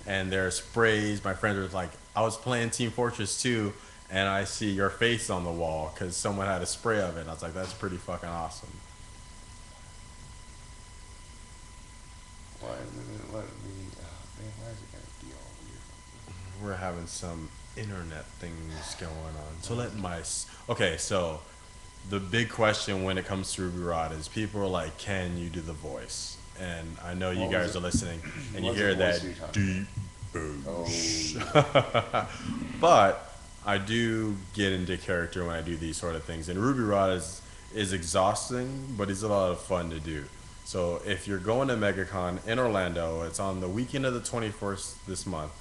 And their sprays, my friends were like, I was playing Team Fortress 2, and I see your face on the wall because someone had a spray of it. And I was like, that's pretty fucking awesome. Why isn't it letting me? Oh, man, why is it gotta be all weird? We're having some internet things going on. So okay, so the big question when it comes to Ruby Rod is people are like, can you do the voice? And I know you What guys was are it? listening and you What's hear the voice that you're talking deep Oh, but I do get into character when I do these sort of things. And Ruby Rod is exhausting, but it's a lot of fun to do. So if you're going to MegaCon in Orlando, it's on the weekend of the 21st this month.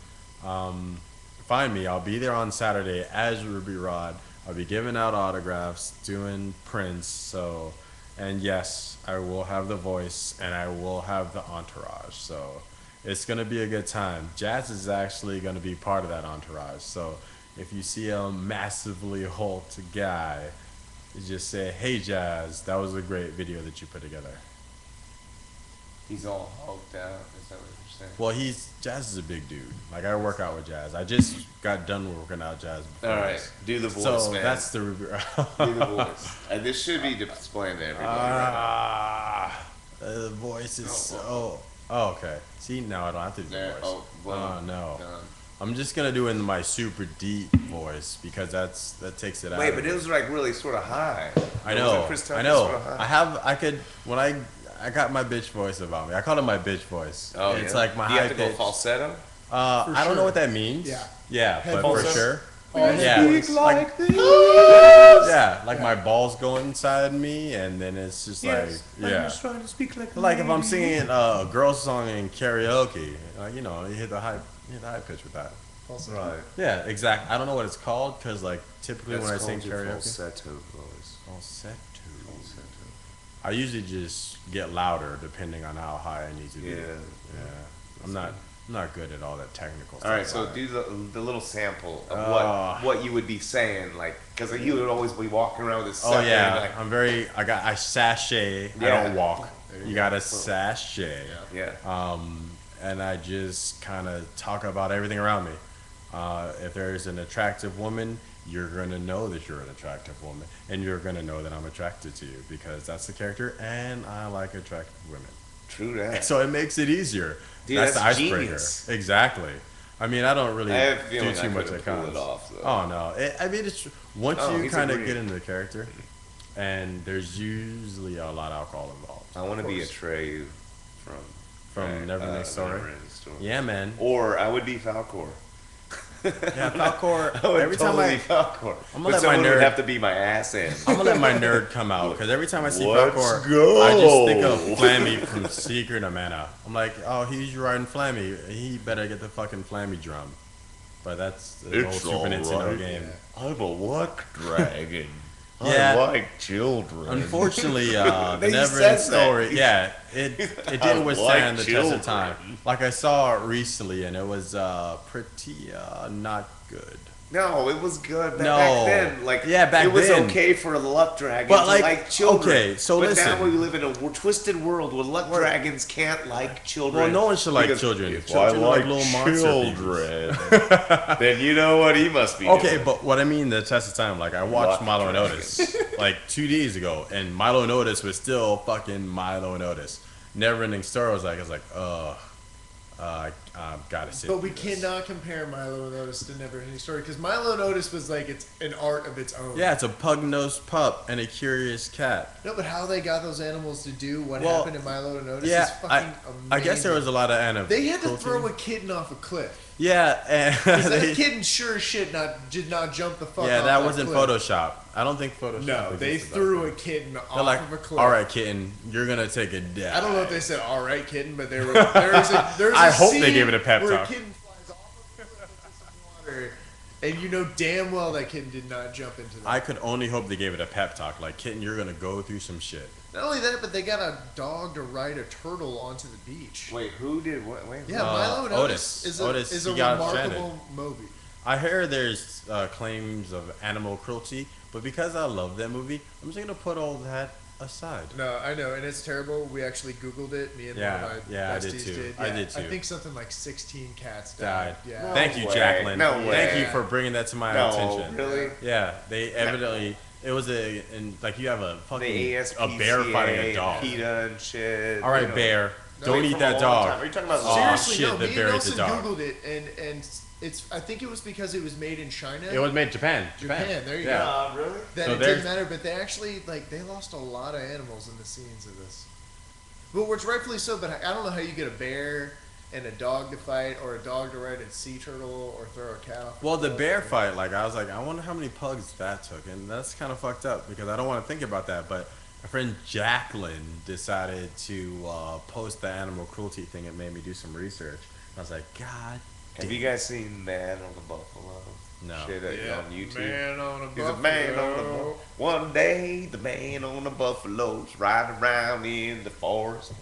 Find me. I'll be there on Saturday as Ruby Rod. I'll be giving out autographs, doing prints. So, and yes, I will have the voice and I will have the entourage. So it's going to be a good time. Jazz is actually going to be part of that entourage. So if you see a massively hulked guy, you just say, hey Jazz, that was a great video that you put together. he's all hulked out. Is that what you're saying? Well, Jazz is a big dude. Like, I work out with Jazz. I just got done working out Jazz before. All right, this. do the voice, So man. that's the Ruby. Do the voice. This should be displaying to everybody. Right The voice is Oh, so. Oh, okay. See, now I don't have to do the There, voice. oh, well, no. done. I'm just gonna do it in my super deep voice because that takes it out. Wait, of but it. it was like really sort of high. I Was know. it Chris Tucker I know. sort of high? I got my bitch voice about me. I call it my bitch voice. Oh, It's yeah? like my Do you high have to go pitch. falsetto? I don't know sure. what that means. Yeah. Yeah, Head but for falsetto. sure. Yeah, like my balls go inside me, and then it's just like, yeah. Trying to speak like Like if I'm singing a girl song in karaoke, you know, you hit the high pitch with that. Right. Yeah, exactly. I don't know what it's called because like typically when I sing karaoke, falsetto voice. falsetto. I usually just get louder depending on how high I need to be. Yeah. I'm not good at all that technical stuff. All right, so do the little sample of what you would be saying, like, because you would always be walking around with this. Oh yeah, like, I sashay. I Yeah. don't walk. You gotta sashay. yeah. And I just kind of talk about everything around me. If there's an attractive woman, you're gonna know that you're an attractive woman, and you're gonna know that I'm attracted to you because that's the character, and I like attractive women. True that. So it makes it easier. Dude, that's the that's icebreaker. genius. Exactly. I mean, I don't really I have a do feeling too I much could've at pulled cons. it off, though. Oh no! I mean, it's once you he's kind of agreeing. get into the character, and there's usually a lot of alcohol involved. I want to be a Trey from Neverending Story. Neverending Story. Yeah, man. Or I would be Falcor. Yeah, Falcor. I would Every time totally be Falcor. I'm gonna But let my someone would nerd- have to be my ass in. I'm gonna let my nerd come out because every time I see Let's Falcor, go. I just think of Flammy from Secret of Mana. I'm like, oh, he's riding Flammy. He better get the fucking Flammy drum. But that's the old Super Nintendo game. I'm a luck dragon. Yeah. I like children. Unfortunately, the They Neverending said that. Story, yeah, it I didn't withstand like the test of children. time. Like I saw it recently, and it was pretty not good. No, it was good No. back then. Like, Yeah, back it was then. okay for a luck dragon But, to like, like children. okay, so but listen. now we live in a twisted world where luck dragons can't like children. Well, no one should like Because children. If Children I are like little monster children, then you know what he must be Okay, doing. but what I mean, the test of time, like I watched Luck Milo and dragon. Otis like 2 days ago, and Milo and Otis was still fucking Milo and Otis. Neverending Story was like, I've got to sit. But we through this. cannot compare Milo and Otis to Neverending Story because Milo and Otis was like it's an art of its own. Yeah, it's a pug-nosed pup and a curious cat. No, but how they got those animals to do what Well, happened in Milo and Otis Yeah, is fucking amazing. I guess there was a lot of animals. They had to throw a kitten off a cliff. Yeah, and 'Cause that they- kitten sure as shit did not jump the fuck yeah, off that wasn't cliff. Photoshop. I don't think Photoshop. No, they existed back threw then. a kitten They're off like, of a cliff. all right, kitten, you're gonna take a dive. I don't know if they said "all right, kitten," but there was a I hope they scene gave it a pep where talk. a kitten flies off a cliff into some water, and you know damn well that kitten did not jump into that. I could only hope they gave it a pep talk, like, kitten, you're gonna go through some shit. Not only that, but they got a dog to ride a turtle onto the beach. Wait, who did what? Wait, Yeah, Milo and Otis. Otis Otis, is a he got remarkable movie. I hear there's claims of animal cruelty, but because I love that movie, I'm just gonna put all that aside. No, I know, and it's terrible. We actually Googled it. Me and Yeah, one of my yeah, I besties did too. did. I Yeah, did too. I think something like 16 cats Died. died. Yeah. Thank you, way. Jacqueline. No Thank way. you for bringing that to my no, attention. really? Yeah, they evidently it was and like you have a The fucking ASPCA, a bear fighting a dog. PETA and shit. All right, you know. bear, No, don't wait, eat From that a long dog. time. Are you talking about Oh, Seriously, shit, no. the Me bear and ate the Nelson dog. Googled it, and it's. I think it was because it was made in China. It was made in Japan. Japan. There you Yeah. go. Really? That So it there's- didn't matter, but they actually they lost a lot of animals in the scenes of this. But which rightfully so. But I don't know how you get a bear and a dog to fight, or a dog to ride a sea turtle, or throw a cat off. Well, the bear fight, like I was like, I wonder how many pugs that took, and that's kind of fucked up because I don't want to think about that. But my friend Jacqueline decided to post the animal cruelty thing. It made me do some research. I was like, God. Have you guys seen Man on the Buffalo? No. Shit on YouTube. Man on a He's a man on the buffalo. buffalo. One day, the man on the buffalo's riding around in the forest.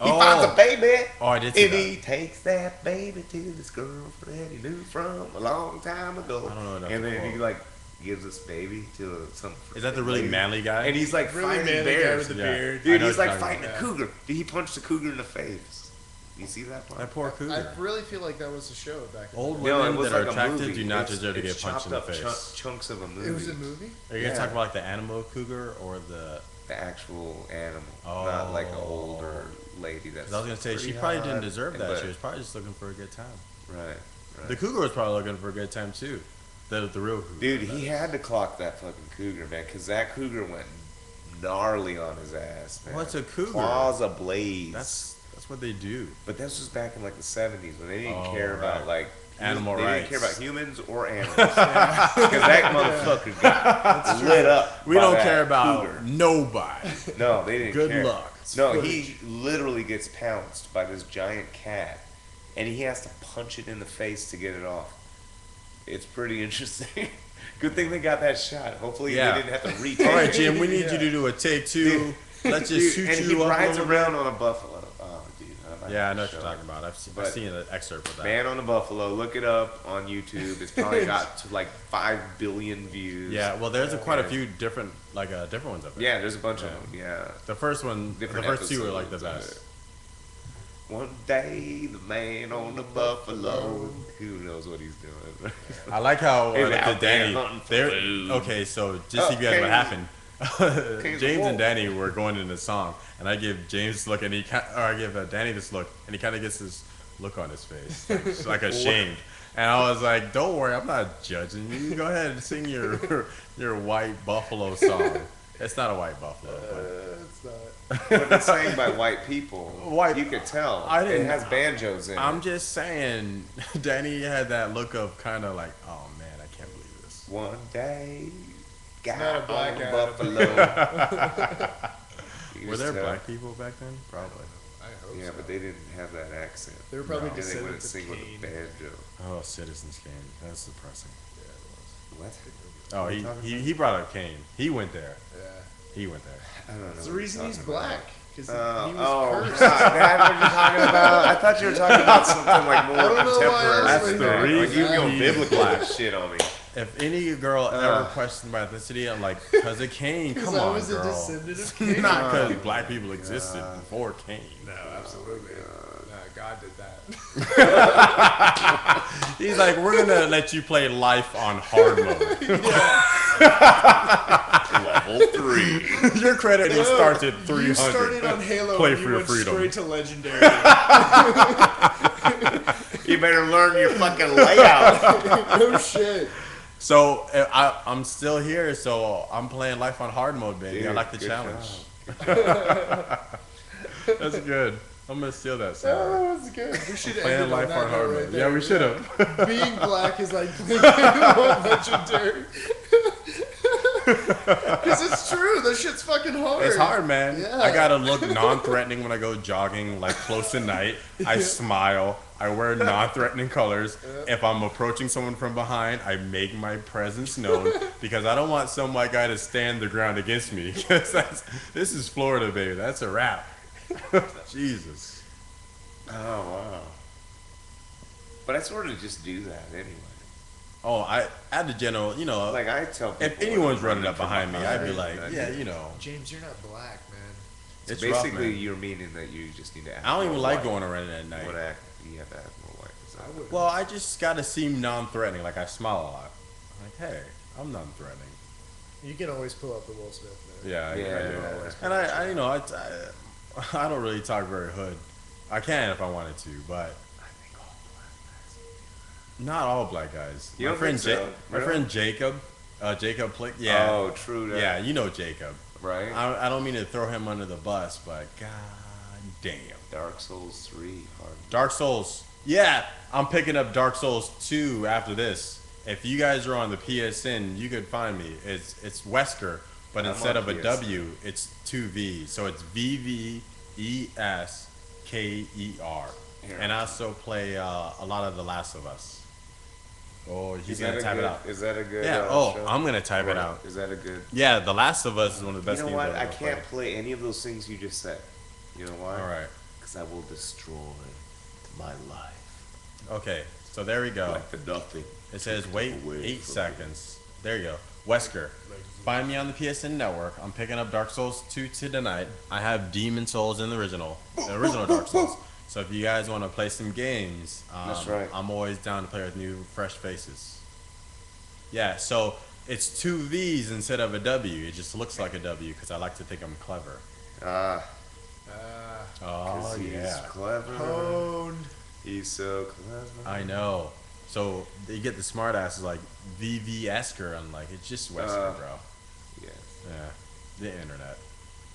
He Oh. finds a baby, Oh, I did see and that. he takes that baby to this girlfriend he knew from a long time ago. I don't know enough And to then he quote. like gives this baby to some. Is that the really lady. manly guy? And he's like Really fighting manly guy bears. with the Yeah. beard. I Dude, know he's what like you're fighting talking a cougar. Dude, he punched the cougar in the face. You see that part? That poor cougar. I really feel like that was a show back in Old the No, it women was that are like a attractive movie. do not It's- deserve to it's get punched in chopped the up face. chunks of a movie. day. It was a movie? Are you gonna Yeah. talk about like the animal cougar or the? The actual animal, not like an Oh. older lady. That's. 'Cause I was gonna say she pretty probably hot, didn't deserve that. but- She was probably just looking for a good time. right. The cougar was probably looking for a good time too. The real cougar. Dude, he had to clock that fucking cougar, man, because that cougar went gnarly on his ass, man. What's a cougar? Claws ablaze. That's what they do. But this was back in like the 70s when they didn't Oh, care about right. like animal they rights. didn't care about humans or animals. Because that motherfucker got lit up. We by don't that care about cougar. nobody. No, they didn't Good care. luck. No, he literally gets pounced by this giant cat, and he has to punch it in the face to get it off. It's pretty interesting. Good thing they got that shot. Hopefully Yeah. they didn't have to retake. All right, Jim, we need you to do a take two. Let's just shoot and you he up rides a little around bit. on a buffalo. Oh, dude. Yeah, I know what you're talking about. I've But seen an excerpt of that. Man on a Buffalo. Look it up on YouTube. It's probably got to like 5 billion views. Yeah, well, there's quite a few different ones of it. Yeah, there's a bunch of them. Yeah. The first one, Different the first two are like the episodes of best. it. One day, the man on the buffalo. Who knows what he's doing? I like how He's the out there Danny. hunting for They're food. okay. So just to Oh, give you guys what King's- happened, King's James wolf. and Danny were going in the song, and I give James this look, and I give Danny this look, and he kind of gets this look on his face, like, just like ashamed. And I was like, "Don't worry, I'm not judging you. Go ahead and sing your white buffalo song." It's not a white buffalo. But It's not. But it's sang by white people. White- You could tell. I didn't- It has banjos in I'm it. just saying, Danny had that look of kind of like, "Oh man, I can't believe this." One day, guy not a black on guy. buffalo. You Were just there tell. black people back then? Probably. I hope Yeah, so. but they didn't have that accent. They were probably And they wouldn't descendants of sing with Cain. a banjo. Oh, Citizens Kane. That's depressing. What? Oh, What are you talking he brought up Kane. He went there. Yeah. He went there. I don't know. It's the what reason you're he's talking about. black. Because Oh, he was God, cursed. that's what you're talking about. I thought you were talking about something like more I don't know why contemporary. else That's we the know. Like, reason you go he's biblical black. and shit on me. If any girl ever questioned my ethnicity, I'm like, because of Kane. Come I on, was a girl. descendant of Cain. Not because black people existed before Kane. No, absolutely. No, God did that. He's like, we're gonna let you play life on hard mode. Level 3. Your credit starts at 300. You started on Halo Play and for you your went freedom. straight to Legendary. You better learn your fucking layout. No shit. So I'm still here. So I'm playing life on hard mode, baby. I Dude, like the good challenge. That's good. I'm gonna steal that song. Oh, that's good. We should end Playing it on life that on hard note mode. right Yeah, there. we should have. Being black is like playing Halo Legendary. Because it's true. That shit's fucking hard. It's hard, man. Yeah. I gotta look non-threatening when I go jogging, like close at night. I smile. I wear non-threatening colors. If I'm approaching someone from behind, I make my presence known because I don't want some white guy to stand the ground against me. Because this is Florida, baby. That's a wrap. Jesus. Oh, wow. But I sort of just do that anyway. Oh, I at the general, Like, I tell people. if anyone's when I'm running up from behind me, I'd be like, that- yeah, James, you're not black, man. So it's rough, basically, man. you're meaning that you just need to act I don't even more like white. going around at You night. want to act, you have to act more white. So. I would. Well, I just gotta seem non-threatening. Like I smile a lot. I'm like, hey, I'm non-threatening. You can always pull up the Will Smith there. Yeah, Yeah, I do. yeah. And I don't really talk very hood. I can if I wanted to, but not all black guys. You my don't friend think so? my Really? friend Jacob, Jacob Plick. Yeah, Oh, true. That. yeah, you know Jacob. Right? I don't mean to throw him under the bus, but god damn. Dark Souls 3. Hard. Dark Souls. Yeah, I'm picking up Dark Souls 2 after this. If you guys are on the PSN, you could find me. It's Wesker, but I'm instead on of a PSN. W, it's 2 V's. So it's VVESKER. Here. And I also play a lot of The Last of Us. Oh, he's Is gonna that type a it good? out. Is that a good? Yeah. Show? I'm gonna type it Or out. Is that a good? Yeah, The Last of Us is one of the best You know games what? I've I ever can't played. play any of those things you just said. You know why? All right. Because I will destroy my life. Okay. So there we go. Like the nothing. It says wait away 8 from seconds. There you go. Wesker. Find me on the PSN network. I'm picking up Dark Souls 2 tonight. I have Demon Souls in the original Dark Souls. So if you guys want to play some games, That's right. I'm always down to play with new, fresh faces. Yeah, so it's 2 V's instead of a W. It just looks like a W because I like to think I'm clever. Ah, Oh, he's yeah. clever. Honed. He's so clever. I know. So you get the smart asses like VV Esker. I'm like, it's just Wesker, bro. Yes. Yeah, the internet.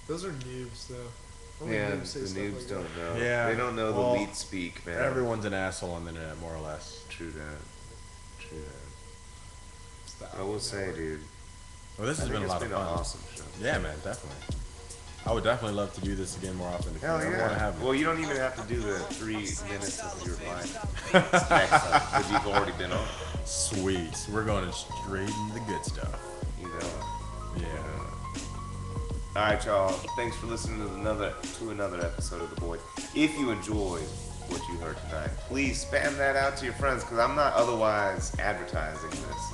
Those are noobs, though. Only Yeah, noobs say the stuff noobs like don't that. know. Yeah, They don't know well, the elite speak, man. Everyone's an asshole on the internet, more or less. True that. True that. It's the I will Alpha say, Network. dude. Well, this I has think been a it's lot been of an fun. awesome show. Yeah, man, definitely. I would definitely love to do this again more often. If Hell you ever want to yeah. have me. Well, you don't even have to do the 3 minutes of your life next time because you've already been on. Sweet. We're going straight into the good stuff. You know. Yeah. All right, y'all. Thanks for listening to another episode of The Boys. If you enjoyed what you heard tonight, please spam that out to your friends because I'm not otherwise advertising this.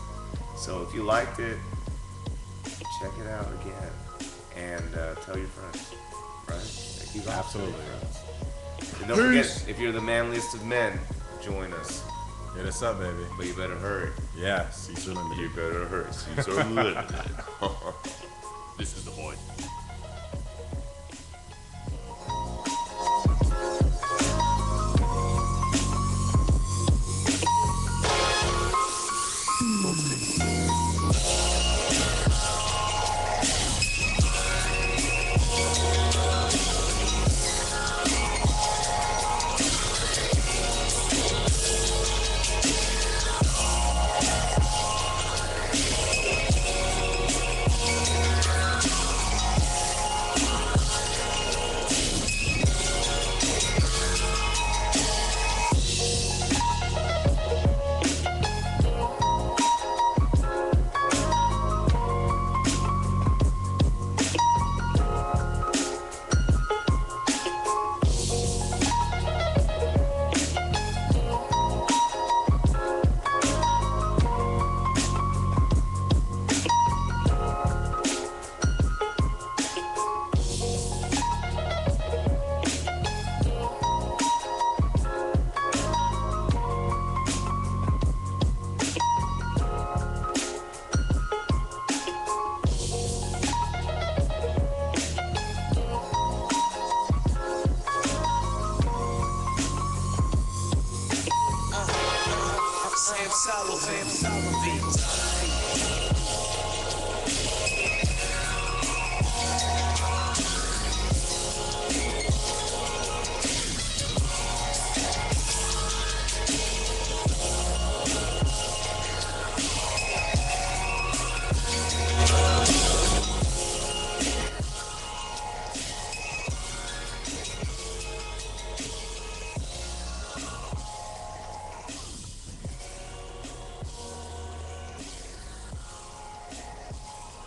So if you liked it, check it out again and tell your friends. Right? Keep Absolutely. And don't forget, if you're the manliest of men, join us. Hit us up, baby. But you better hurry. Yeah, seats are limited. You better hurry. Seats are limited. This is The Boy. Sam Sullivan beats.